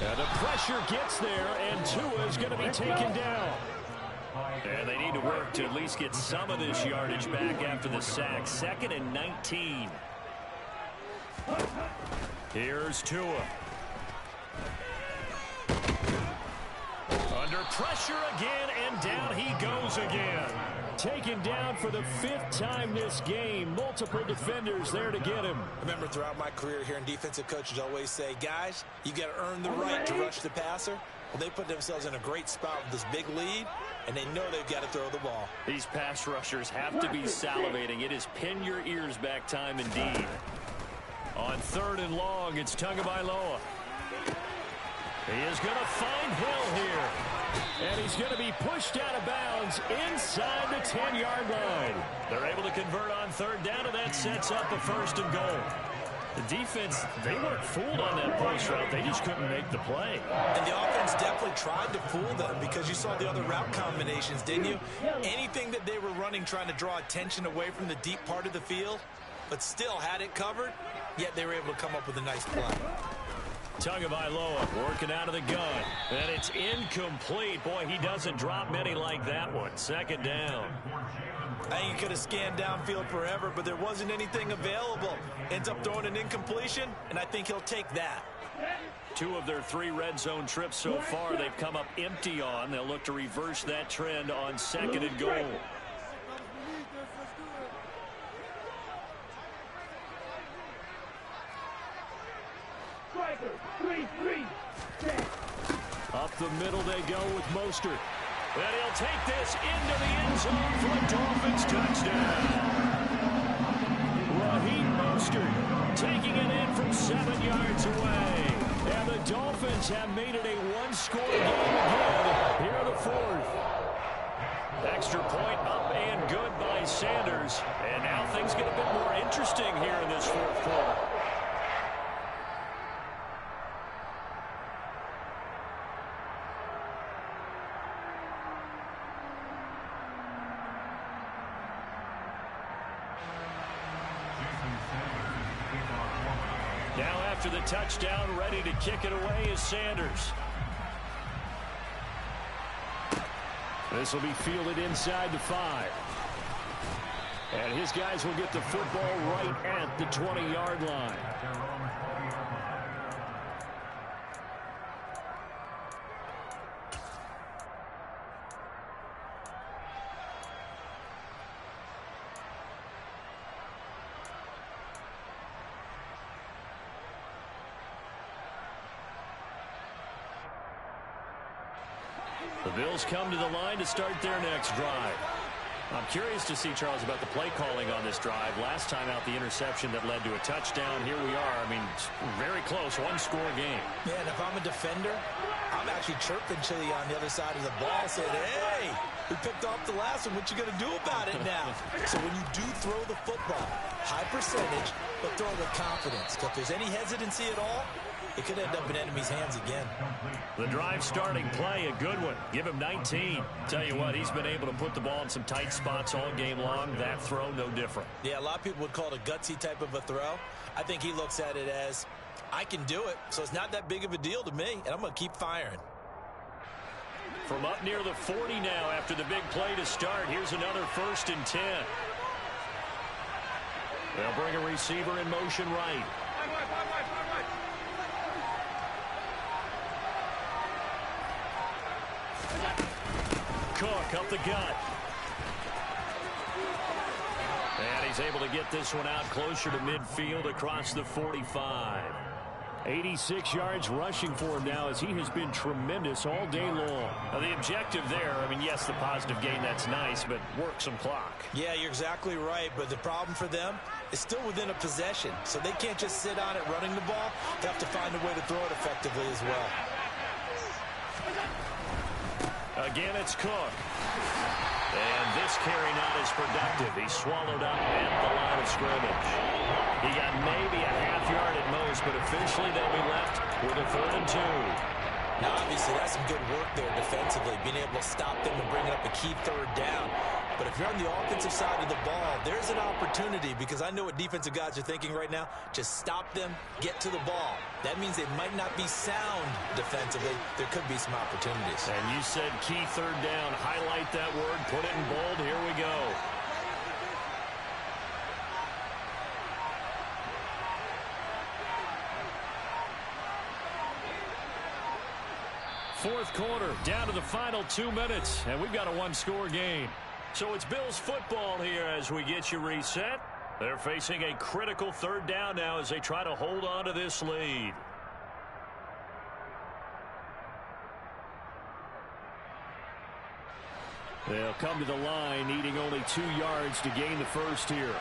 And the pressure gets there, and Tua is going to be taken down. And they need to work to at least get some of this yardage back after the sack. 2nd and 19. Here's Tua. Under pressure again, and down he goes again. Taken down for the 5th time this game. Multiple defenders there to get him. I remember throughout my career hearing defensive coaches always say, guys, you got to earn the right to rush the passer. Well, they put themselves in a great spot with this big lead, and they know they've got to throw the ball. These pass rushers have to be salivating. It is pin your ears back time indeed. On 3rd and long, it's Tagovailoa. He is going to find Hill here. And he's going to be pushed out of bounds inside the 10-yard line. They're able to convert on 3rd down, and that sets up a 1st and goal. The defense, they weren't fooled on that post route. They just couldn't make the play. And the offense definitely tried to fool them because you saw the other route combinations, didn't you? Anything that they were running trying to draw attention away from the deep part of the field, but still had it covered, yet they were able to come up with a nice play. Tagovailoa working out of the gun. And it's incomplete. Boy, he doesn't drop many like that one. 2nd down. I think he could have scanned downfield forever, but there wasn't anything available. Ends up throwing an incompletion, and I think he'll take that. 2 of their 3 red zone trips so far they've come up empty on. They'll look to reverse that trend on 2nd and goal. Blaster. 3-3. Set. Up the middle they go with Mostert. And he'll take this into the end zone for a Dolphins touchdown. Raheem Mostert taking it in from 7 yards away. And the Dolphins have made it a one-score game again here in the fourth. Extra point up and good by Sanders. And now things get a bit more interesting here in this fourth quarter. Now after the touchdown, ready to kick it away is Sanders. This will be fielded inside the 5. And his guys will get the football right at the 20-yard line. The Bills come to the line to start their next drive. I'm curious to see, Charles, about the play calling on this drive. Last time out, the interception that led to a touchdown. Here we are. I mean, very close, one-score game. Yeah, and if I'm a defender, I'm actually chirping Chili on the other side of the ball, saying, hey, we picked off the last one. What you going to do about it now? So when you do throw the football, high percentage, but throw it with confidence. If there's any hesitancy at all, it could end up in enemy's hands again. The drive starting play, a good one. Give him 19. Tell you what, he's been able to put the ball in some tight spots all game long. That throw, no different. Yeah, a lot of people would call it a gutsy type of a throw. I think he looks at it as, I can do it, so it's not that big of a deal to me, and I'm going to keep firing. From up near the 40 now after the big play to start, here's another 1st and 10. They'll bring a receiver in motion right. Cook up the gut. And he's able to get this one out closer to midfield across the 45. 86 yards rushing for him now as he has been tremendous all day long. Now the objective there, I mean, yes, the positive gain, that's nice, but work some clock. Yeah, you're exactly right, but the problem for them is still within a possession, so they can't just sit on it running the ball. They have to find a way to throw it effectively as well. Again, it's Cook. And this carry not as productive. He's swallowed up at the line of scrimmage. He got maybe a half yard at most, but officially they'll be left with a 3rd and 2. Now, obviously, that's some good work there defensively, being able to stop them and bring up a key 3rd down. But if you're on the offensive side of the ball, there's an opportunity, because I know what defensive guys are thinking right now. Just stop them, get to the ball. That means they might not be sound defensively. There could be some opportunities. And you said key 3rd down. Highlight that word. Put it in bold. Here we go. Fourth quarter, down to the final 2 minutes, and we've got a one-score game. So it's Bills football here as we get you reset. They're facing a critical 3rd down now as they try to hold on to this lead. They'll come to the line needing only 2 yards to gain the first here.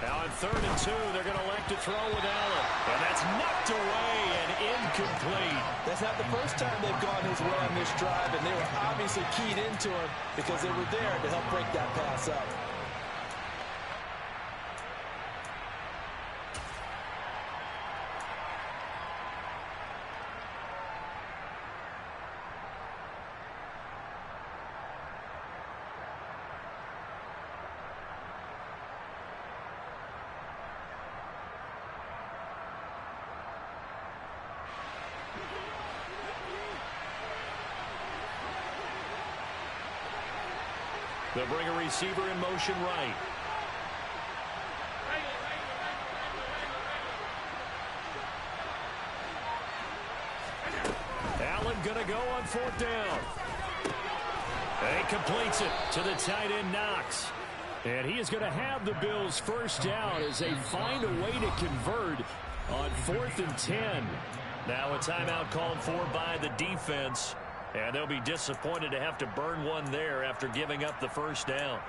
Now on 3rd and 2, they're going to elect to throw with Allen. And that's knocked away and incomplete. That's not the first time they've gone his way on this drive, and they were obviously keyed into him because they were there to help break that pass up. They'll bring a receiver in motion right. Allen going to go on 4th down. And he completes it to the tight end, Knox. And he is going to have the Bills first down as they find a way to convert on 4th and 10. Now a timeout called for by the defense. And they'll be disappointed to have to burn one there after giving up the first down.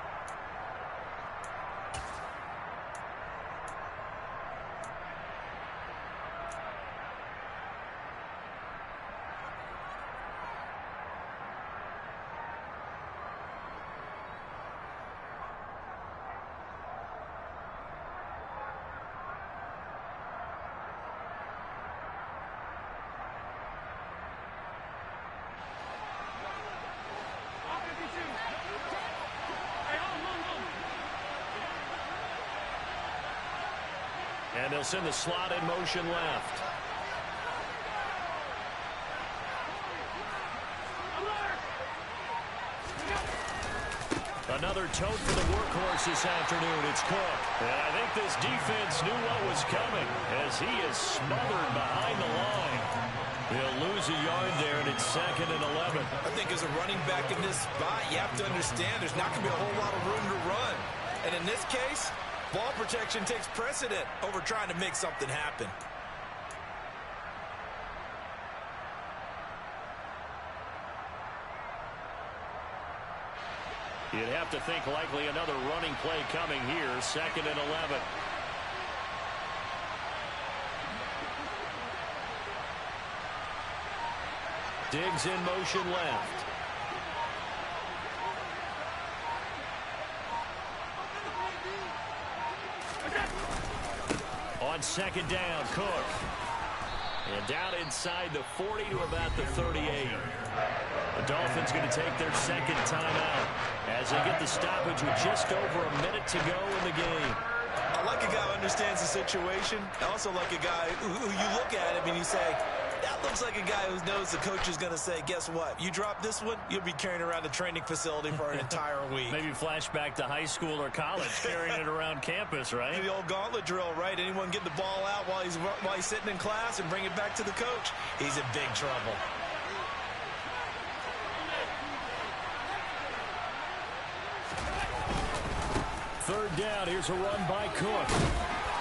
And they'll send the slot in motion left. Another tote for the workhorse this afternoon. It's Cook. And I think this defense knew what was coming as he is smothered behind the line. He'll lose a yard there, and it's 2nd and 11. I think as a running back in this spot, you have to understand there's not going to be a whole lot of room to run. And in this case, ball protection takes precedent over trying to make something happen. You'd have to think likely another running play coming here. 2nd and 11. Diggs in motion left. On 2nd down, Cook. And down inside the 40 to about the 38. The Dolphins going to take their 2nd timeout as they get the stoppage with just over a minute to go in the game. I like a guy who understands the situation. I also like a guy who you look at him and you say, that looks like a guy who knows the coach is going to say, guess what? You drop this one, you'll be carrying around the training facility for an entire week. Maybe flashback to high school or college, carrying it around campus, right? The old gauntlet drill, right? Anyone get the ball out while he's sitting in class and bring it back to the coach? He's in big trouble. Third down, here's a run by Cook.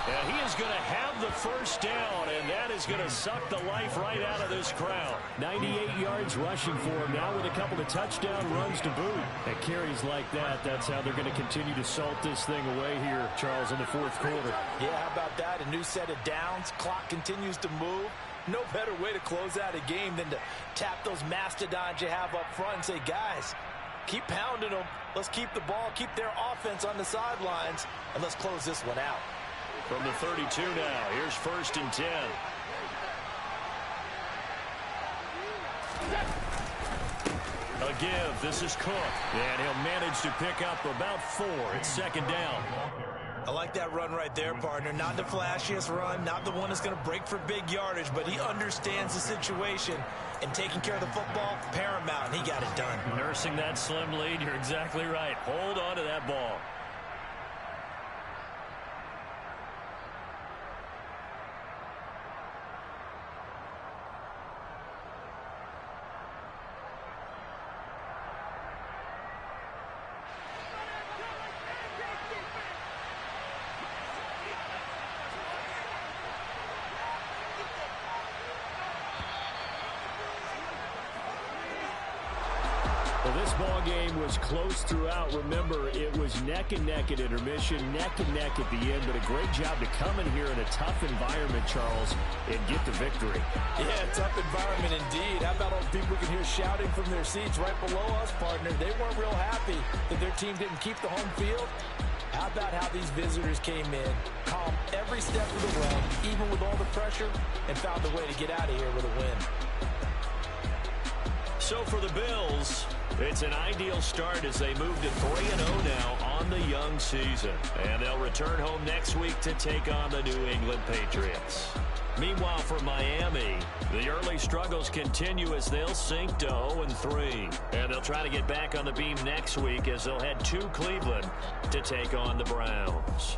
And he is going to have the first down, and that is going to suck the life right out of this crowd. 98 yards rushing for him now with a couple of touchdown runs to boot. And carries like that, that's how they're going to continue to salt this thing away here, Charles, in the 4th quarter. Yeah, how about that? A new set of downs. Clock continues to move. No better way to close out a game than to tap those mastodons you have up front and say, guys, keep pounding them. Let's keep the ball, keep their offense on the sidelines, and let's close this one out. From the 32 now, here's 1st and 10. A give, this is Cook, and he'll manage to pick up about 4. It's 2nd down. I like that run right there, partner. Not the flashiest run, not the one that's going to break for big yardage, but he understands the situation, and taking care of the football, paramount, and he got it done. Nursing that slim lead, you're exactly right. Hold on to that ball. Well, this ball game was close throughout. Remember, it was neck and neck at intermission, neck and neck at the end, but a great job to come in here in a tough environment, Charles, and get the victory. Yeah, tough environment indeed. How about all the people we can hear shouting from their seats right below us, partner? They weren't real happy that their team didn't keep the home field. How about how these visitors came in, calm every step of the way, even with all the pressure, and found a way to get out of here with a win. So for the Bills, it's an ideal start as they move to 3-0 now on the young season. And they'll return home next week to take on the New England Patriots. Meanwhile, for Miami, the early struggles continue as they'll sink to 0-3. And they'll try to get back on the beam next week as they'll head to Cleveland to take on the Browns.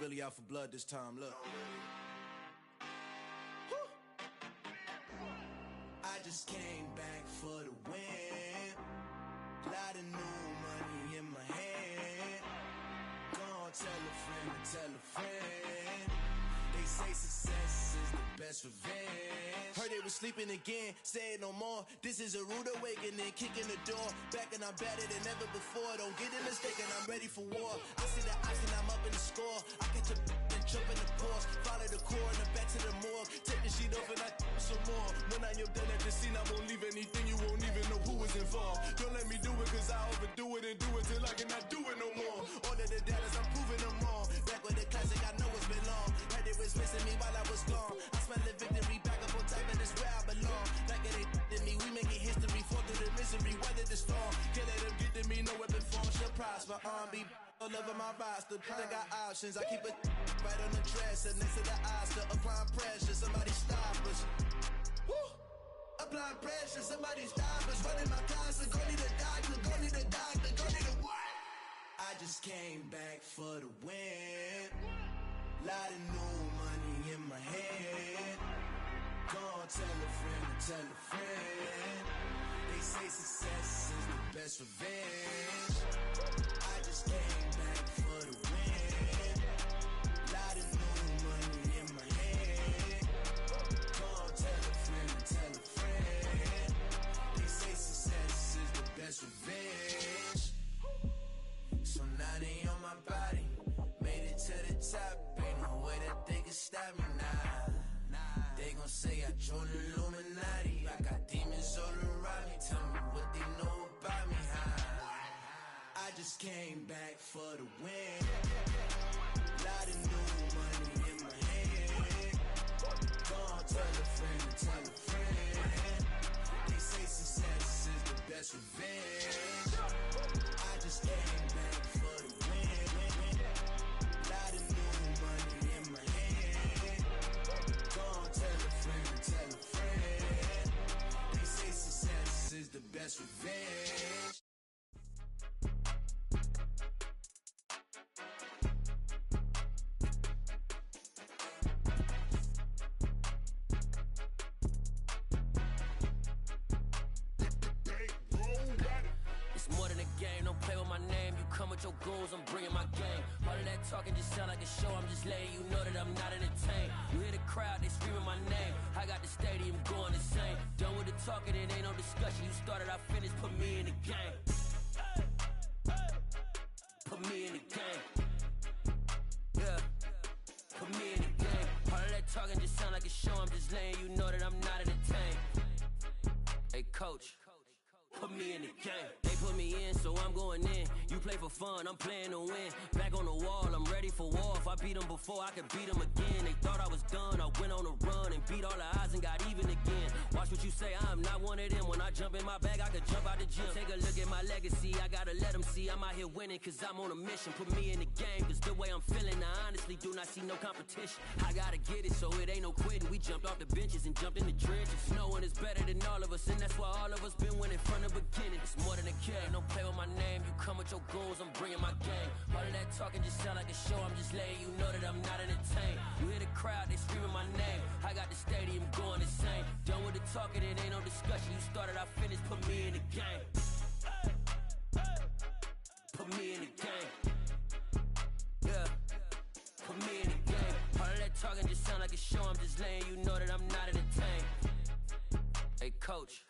really out for blood this time. Look. I just came back for the win. Lot of new money in my hand. Gonna tell a friend to tell a friend. They say success is the best revenge. Heard they was sleeping again, say it no more. This is a rude awakening, kicking the door. Back and I'm better than ever before. Don't get it mistaken, I'm ready for war. I see the option, I'm up in the score. I catch a and jump in the course. Follow the core and then back to the morgue. Take the sheet off and I some more. When I am done at the scene, I won't leave anything. You won't even know who was involved. Don't let me do it cause I overdo it and do it till I cannot do it no more. All of the doubters, I'm proving them wrong. Back with the classic, I know it's been long. Heard they was missing me while I was gone. I smell the victory back up on top and it's where I belong. Like it ain't to me, we making history. Fall through the misery, weather the storm. Can't let them get to me, no weapon form shall prosper. Be all over my roster, I got options. I keep it right on the dresser, next to the Oscar. Applying pressure, somebody stop us. Woo! Applying pressure, somebody stop us. Running my closet, go need a doctor, go need a doctor, go need a what? I just came back for the win. Lot of new money in my hand. Gonna tell a friend to tell a friend. They say success is the best revenge. I just came back for the win. Lot of new money in my hand. Gonna tell a friend to tell a friend. They say success is the best revenge. So now they on my body. Made it to the top. Ain't no way that they can stop me now. They gon' say I joined the Illuminati. I got demons all around me. Tell me what they know about me, huh? I just came back for the win. Lot of new money in my hand. Gonna tell a friend to tell a friend. They say success is the best revenge. I just came back for the win. Lot of new money in my hand. Gonna tell a friend to tell a friend. They say success is the best revenge. Your goons, I'm bringing my game. All of that talking just sound like a show. I'm just letting you know that I'm not entertained. You hear the crowd, they screaming my name. I got the stadium going insane. Done with the talking, it ain't no discussion. You started, I finished. Put me in the game. Put me in the game. Yeah. Put me in the game. All of that talking just sound like a show. I'm just letting you know that I'm not entertained. Hey, coach. Put me in the game. They put me in, so I'm going in. You play for fun, I'm playing to win. Back on the wall, I'm ready for war. If I beat them before, I could beat them again. They thought I was done, I went on a run and beat all the odds and got even again. Watch what you say, I'm not one of them. When I jump in my bag, I could jump out the gym. Take a look at my legacy, I gotta let them see I'm out here winning, cause I'm on a mission. Put me in the game, cause the way I'm feeling, I honestly do not see no competition. I gotta get it, so it ain't no quitting. We jumped off the benches and jumped in the trenches. No one is better than all of us, and that's why all of us been winning from the beginning. It's more than a game, don't play with my name. You come with your goons, I'm bringing my game. All of that talking just sound like a show. I'm just letting you know that I'm not entertained. You hear the crowd, they screaming my name. I got the stadium going insane. Done with the talking, it ain't no discussion. You started, I finished. Put me in the game. Put me in the game. Yeah. Put me in the game. All of that talking just sound like a show. I'm just letting you know that I'm not entertained. Hey, coach.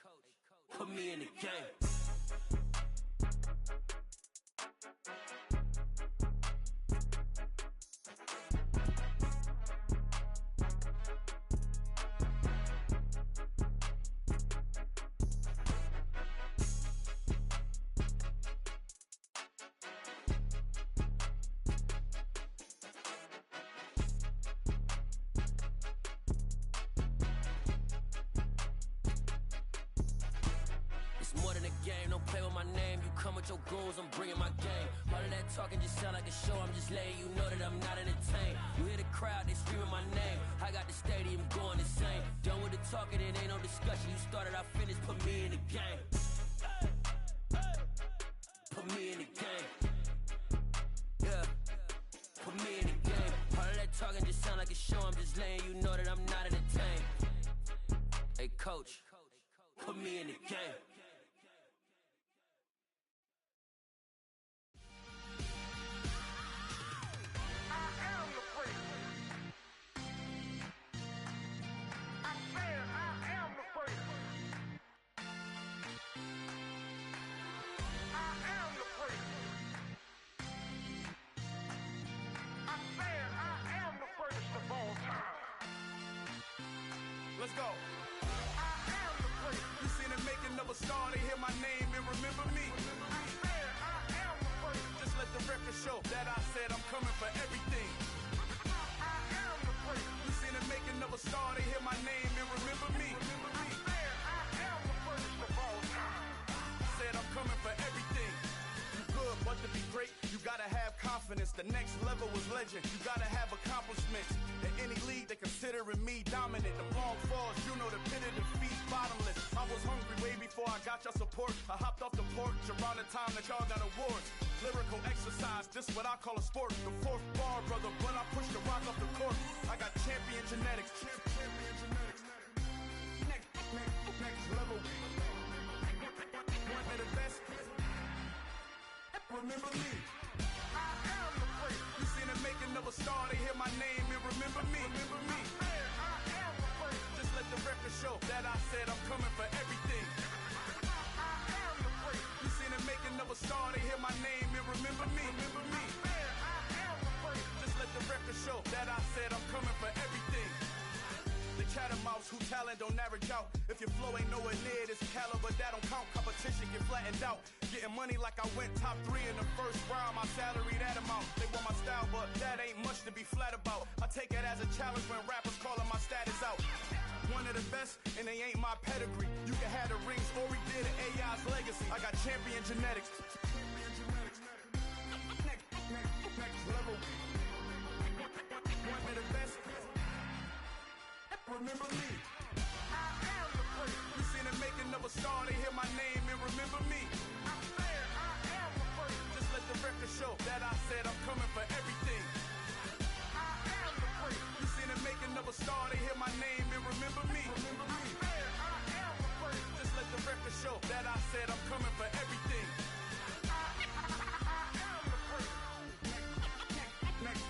Put me in the game. Your goals, I'm bringing my game. All of that talking just sound like a show. I'm just letting you know that I'm not entertained. You hear the crowd, they screaming my name. I got the stadium going insane. Done with the talking, it ain't no discussion. You started, I finished. Put me in the game. Put me in the game. Yeah. Put me in the game. talking just sound like a show. I'm just letting you know that I'm not entertained. Hey, coach, put me in the game. Let's go. You seen the making of a star, they hear my name and remember me. Just let the record show that I said I'm coming for everything. You seen the making of a star, they hear my name and remember me. Said I'm coming for everything. You good, but to be great, you gotta have confidence. The next level was legend. You gotta have accomplishments. In any league, they considering me dominant. The long falls, you know the pit of defeat, bottomless. I was hungry way before I got your support. I hopped off the porch around the time that y'all got awards. Lyrical exercise, this what I call a sport. The fourth bar, brother, when I push the rock off the court. I got champion genetics. Next level. One of the best. Remember me. You seen the making of a star, they hear my name and remember me. Just let the record show that I said I'm coming for everything. You seen the making of a star, they hear my name and remember me. Just let the record show that I said I'm coming for everything. The chattermouths who talent don't average out. If your flow ain't nowhere near this caliber, that don't count. Competition get flattened out. Getting money like I went top 3 in the first round. My salary that amount. They want my style, but that ain't much to be flat about. I take it as a challenge when rappers calling my status out. One of the best, and they ain't my pedigree. You can have the rings, or we did an AI's legacy. I got champion genetics. Next level. One of the best. Remember me. You seen the making of a star, they hear my name and remember me. Just let the record show that I said I'm coming for everything. You seen the making of a star, they hear my name and remember me. Just let the record show that I said I'm coming for everything. Next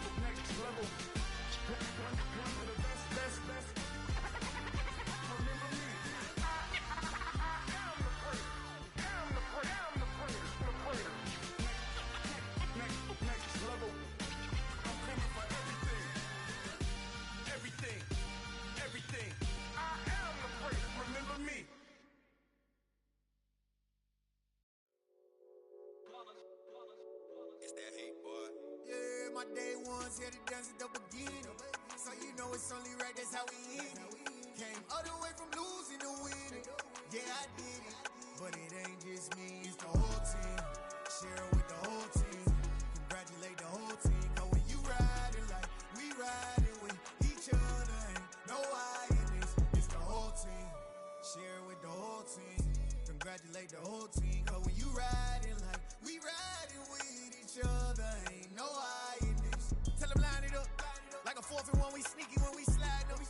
level. One of the best. Everything. I am the great. Remember me. It's that hate, boy. Yeah, my day one's here to dance at the beginning. So you know it's only right, that's how we end it. Came all the way from losing to winning. Yeah, I did it. But it ain't just me, it's the whole team. Share it with the whole team. Congratulate the whole team. Cause when you riding like we riding with each other, ain't no I in this. It's the whole team. Share it with the whole team. Congratulate the whole team. Cause when you riding like we riding with each other, ain't no I in this. Tell them line it up. Like a 4th and 1, we sneaky when we slide up.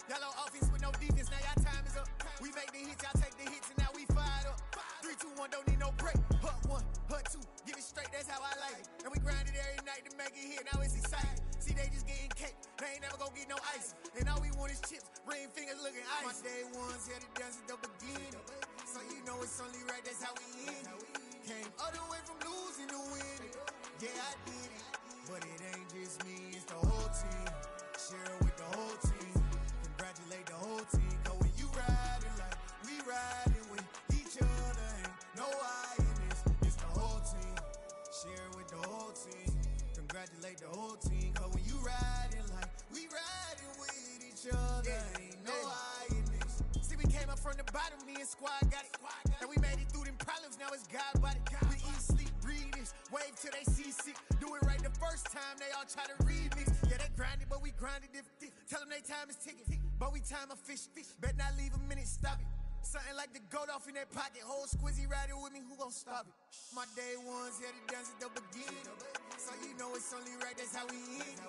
Y'all on offense with no defense, now y'all time is up. We make the hits, y'all take the hits, and now we fired up. 3, 2, 1, don't need no break. Hut 1, hut 2, give it straight, that's how I like it. And we grind it every night to make it hit, now it's exciting. See, they just getting cake, they ain't never gonna get no ice. And all we want is chips, ring fingers looking ice. My day one's here to dance at the beginning. So you know it's only right, that's how we end it. Came all the way from losing to winning. Yeah, I did it. But it ain't just me, it's the whole team. Share it with the whole team. Congratulate the whole team. Cause when you riding like we riding with each other, ain't no I in this. It's the whole team. Share it with the whole team. Congratulate the whole team. Cause when you riding like we riding with each other, ain't no I in this. See, we came up from the bottom, me and squad got it. And we made it through them problems, now it's God body. We eat, sleep, breathe this. Wave till they see sick. Do it right the first time, they all try to remix. Yeah, they grinded, but we grinded different. Tell them they time is ticking, but we time a fish. Bet not leave a minute, stop it. Something like the goat off in their pocket. Whole squizzy riding with me, who gon' stop it? My day one's here to dance at the beginning. So you know it's only right, that's how we end.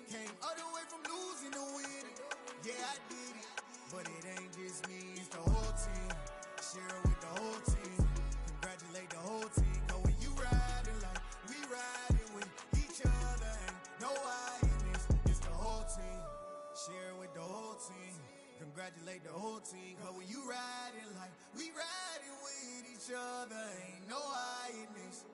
Came all the way from losing to winning. Yeah, I did it. But it ain't just me, it's the whole team. Share it with the whole team. Congratulate the whole team. Cause when you riding like we riding with each other, ain't no I in this. It's the whole team. Share it with the whole team. Congratulate the whole team. Cause when you riding like we riding with each other, ain't no I in this.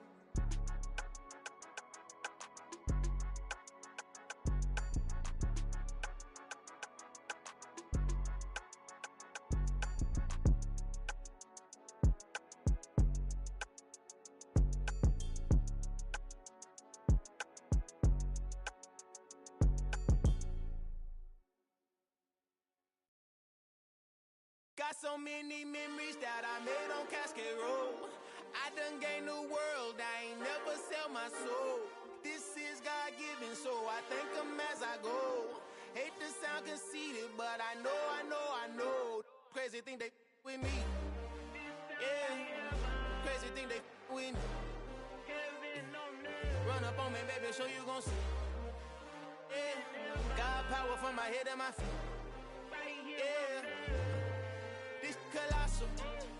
Got so many memories that I made on Cascade Road. I done gained the world, I ain't never sell my soul. This is God-given, so I thank him as I go. Hate to sound conceited, but I know. Crazy thing they with me. Yeah, crazy thing they with me. Run up on me, baby, show you gon' see. Yeah, God power from my head and my feet. Yeah. This colossal,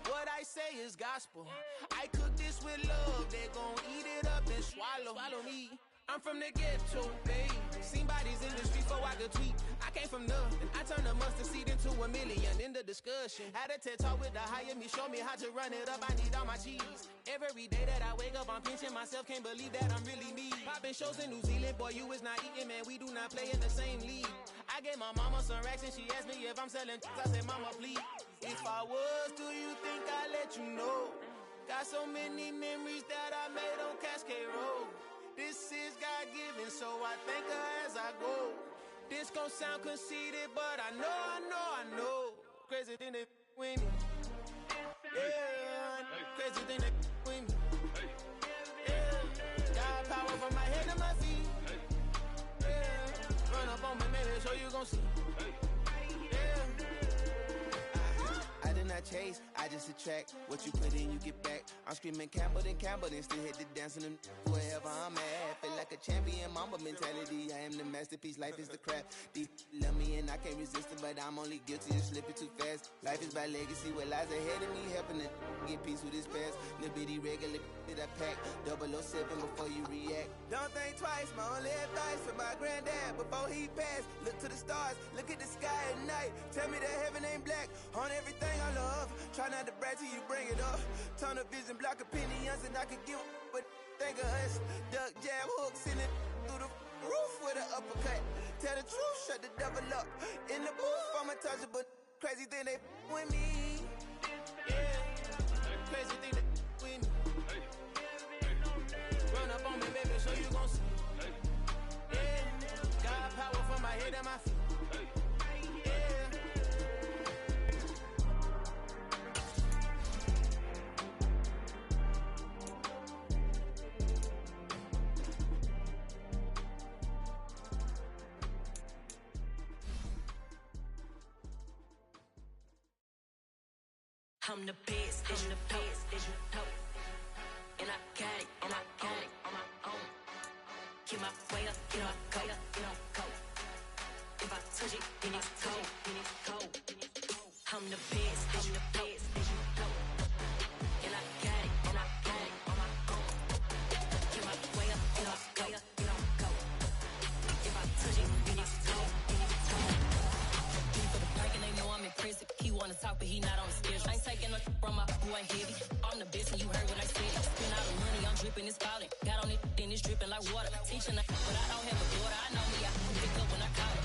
what I say is gospel. I cook this with love, they gon' eat it up and swallow me. I'm from the ghetto, babe. Seen bodies in the streets before I could tweet. I came from nothing, I turned a mustard seed into a million. In the discussion, had a TED talk with the higher me, show me how to run it up, I need all my cheese. Every day that I wake up, I'm pinching myself, can't believe that I'm really me. Popping shows in New Zealand, boy, you is not eating, man, we do not play in the same league. I gave my mama some racks and she asked me if I'm selling, I said, mama, please. If I was, do you think I'd let you know? Got so many memories that I made on Cascade Road. This is God-given, so I thank her as I go. This gon' sound conceited, but I know. Crazy thing they with me. Yeah, crazy thing they with me. Yeah, got power from my head to my feet. Yeah, run up on me, maybe so you gon' see. I did not chase, I just attract. What you put in, you get back. I'm screaming Campbell, then still hit the dancing and wherever I'm at. Feel like a champion, mamba mentality. I am the masterpiece, life is the crap. Deep love me and I can't resist it, but I'm only guilty of slipping too fast. Life is by legacy, what lies ahead of me, helping to get peace with this past. Little bitty regular that I pack, 007 before you react. Don't think twice, my only advice for my granddad before he passed. Look to the stars, look at the sky at night. Tell me that heaven ain't black on everything I love. Try not to brag till you bring it up. Tunnel vision, block opinions, and I could give but think of us. Duck, jab, hook, send it through the roof with an uppercut. Tell the truth, shut the devil up. In the booth, I'm untouchable. Crazy thing they with me. Yeah, crazy thing they with me. Run up on me, baby, so you gon' see. Yeah, got power from my head and my feet. I'm the best, and you know. And I got it, on my own. Get my way up, get my go, go. If I touch it, then it's cold. I'm the best, and you know. And I got it, on my own. Get my way up, get my go. If I touch it, then it's cold. For the break and they know I'm impressive. He wanna talk, but he not on the schedule. I ain't taking no from my boy heavy. I'm the best and you heard what I said. Spend all the money, I'm dripping, it's falling. Got on it, then it's dripping like water. Teaching but I don't have a daughter. I know me, I can pick up when I call her.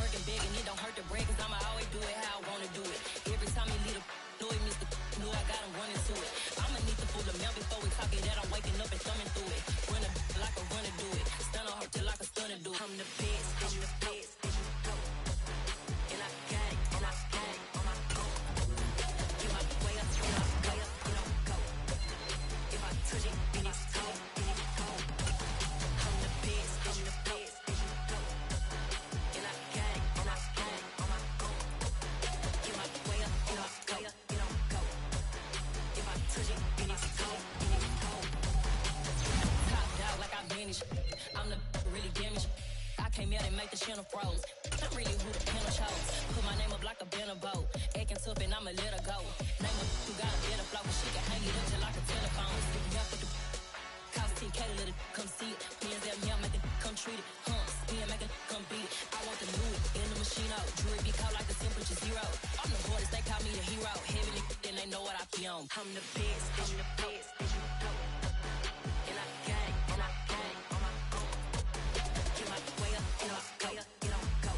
Working big and it don't hurt to break, cause I'ma always do it how I wanna do it. Every time he leave know he missed the know I got him running to it. I'ma need to pull the mail before we talk it that I'm waking up and thumbing through it. Run a like a runner do it. Stun on her till like a stunner do it. I'm the best, and you know. And I got it, on my own. Get my way up, go. If I touch it, then it's cold. I'm the best, and you know. And I got it, on my own. Get my way up, go. If I touch it, then it's cold. Top dog like I vanished. I'm the really damaged. I came out and make the channel froze. I'm really who the panel chose. Put my name up like a banner boat. Acting tough and I'ma let her go. Name her who got a better flow. She can hang it up just like a telephone. Sticking up with the cost 10K to let it come see it. Me and them, yeah, make it come treat it. Humps, me and make it come beat it. I want the new in the machine out. Jewelry be caught like the temperature zero. I'm the hardest, they call me the hero. Heavy then they know what I be on. I'm the best, I'm the best, and you know. And I gang on my own. Get my way up, get my way up, get on go.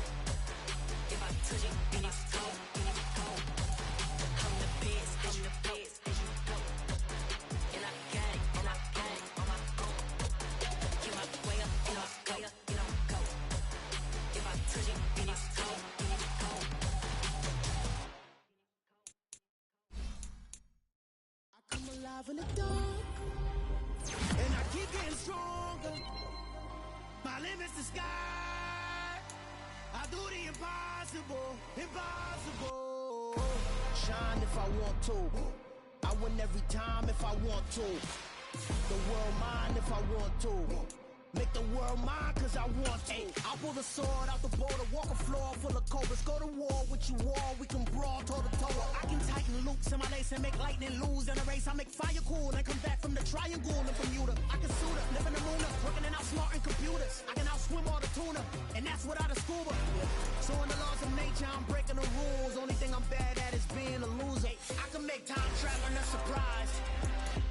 If I touch it, then it's go, then it's go. I'm the best, and you know. And I gang on my own. Get my way up, get my way up, get on go. If I touch it, then it's go, then it's go. I'm alive in the dark, and I keep getting stronger. My limit's the sky. I do the impossible, impossible. Shine if I want to. I win every time if I want to. The world mine if I want to. Make the world mine cause I want to. I pull the sword out the border, walk a floor full of cobras. Go to war with you all, we can brawl toe to toe. I can tighten loops in my lace and make lightning lose in a race. I make fire cool and come back from the triangle in Bermuda. I can suit up, live in the moon up, working and outsmarting computers. I can outswim all the tuna, and that's without a scuba. So in the laws of nature, I'm breaking the rules. Only thing I'm bad at is being a loser. I can make time traveling a surprise,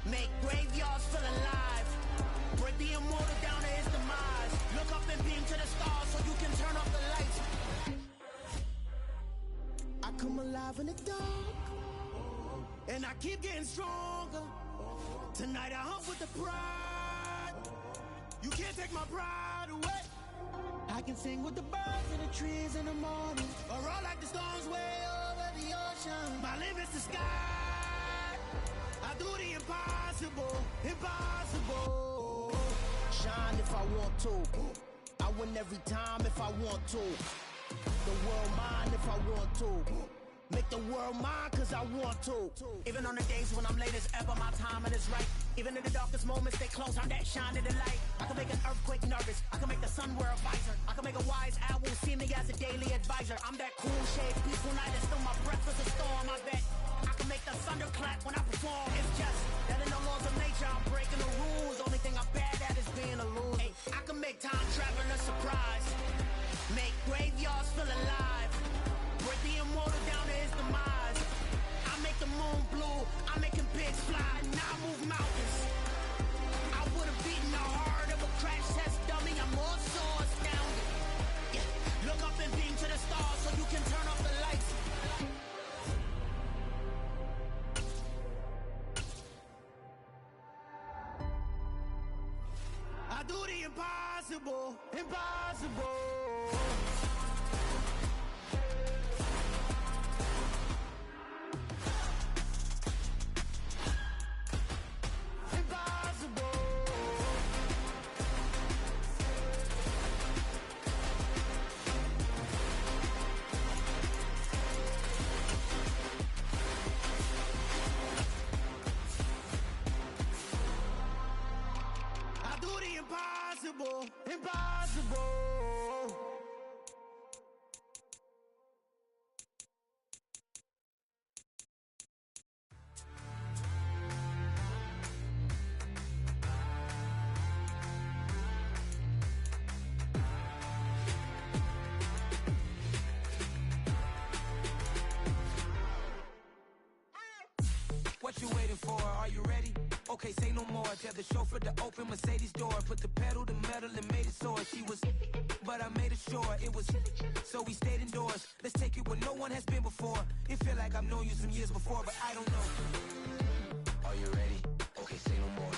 make graveyards feel alive. Break the immortal down to his demise. Look up and beam to the stars so you can turn off the lights. I come alive in the dark, and I keep getting stronger. Tonight I hunt with the pride. You can't take my pride away. I can sing with the birds and the trees in the morning, or roll like the storms way over the ocean. My limit's the sky. I do the impossible, impossible. Shine if I want to. I win every time if I want to. The world mine if I want to. Make the world mine cause I want to. Even on the days when I'm late as ever, my timing is right. Even in the darkest moments, stay close, I'm that shining the light. I can make an earthquake nervous, I can make the sun wear a visor. I can make a wise owl see me as a daily advisor. I'm that cool shade, peaceful night, and still my breath is a storm, I bet. I can make the thunder clap when I perform. It's just that in the laws of nature, I'm breaking the rules. Only thing I'm bad at is being a loser. Hey, I can make time traveling a surprise, make graveyards feel alive. Break the immortal down to his demise. I make the moon blue, I'm making pigs fly, now I move mountains. I would've beaten the heart of a crash test dummy. I'm more so astounded. Yeah. Look up and beam to the stars so you can turn off the lights. I do the impossible, impossible. Impossible, impossible. What you waiting for? Are you ready? Okay, say no more. Tell the chauffeur to open Mercedes door. Put the pedal to metal and made it soar. She was, but I made it sure it was. So we stayed indoors. Let's take it where no one has been before. It feel like I've known you some years before, but I don't know. Are you ready? Okay, say no more.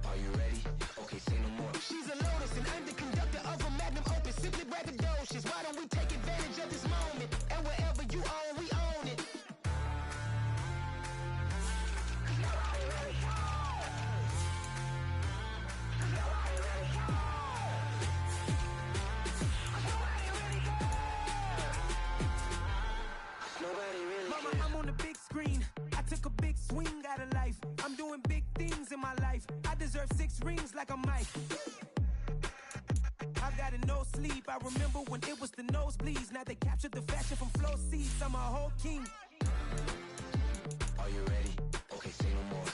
Are you ready? Okay, say no more. She's a Lotus, an underconductor of a magnum opus. Simply braggadocious. Why don't we take advantage of this moment? And wherever you own, we own it. I'm on the big screen. I took a big swing out of life. I'm doing big things in my life. I deserve 6 rings like a Mike. I've got got it no sleep. I remember when it was the nosebleeds. Now they captured the fashion from flow seats. I'm a whole king. Are you ready? Okay, say no more.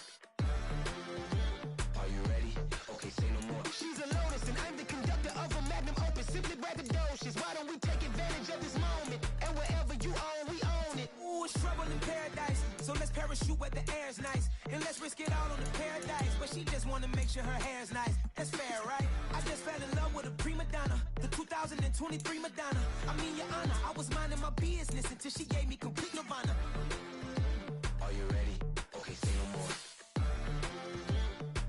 Are you ready? Okay, say no more. She's a lotus and I'm the conductor of a magnum opus. Simply braggadocious. Why don't we take advantage of this moment? And wherever you own, we own it. Ooh, it's trouble in paradise. So let's parachute where the air's nice. And let's risk it all on the paradise. But she just wanna make sure her hair's nice. That's fair, right? I just fell in love with a prima donna. The 2023 Madonna. I mean, your honor, I was minding my business until she gave me complete nirvana. Are you ready? Okay, say no more.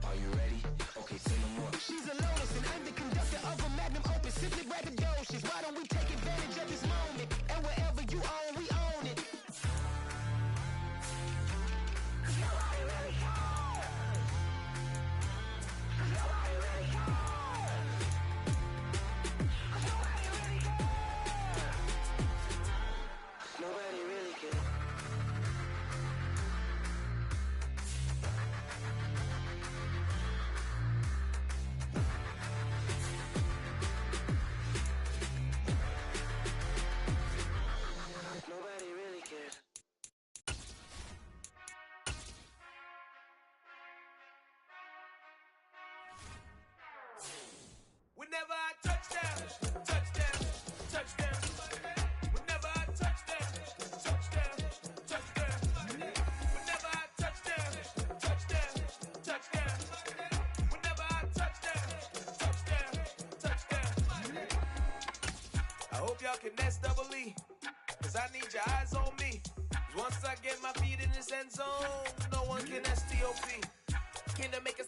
Are you ready? Okay, say no more. She's a lotus and I'm the conductor of a magnum opus. Simply braggadocious. Why don't we take advantage of this moment? And wherever you own, we own it. Nobody really cares. Nobody really cares. Nobody really cares. Nobody really cares. Nobody really cares. Whenever I touchdown, touchdown, touchdown. Whenever I touchdown, touchdown, touchdown. Whenever I touchdown, touchdown, touchdown. Whenever I touchdown, touchdown, touchdown. I hope y'all can nest double E, cause I need your eyes on me. 'Cause once I get my feet in this end zone, no one can STOP. Can I make a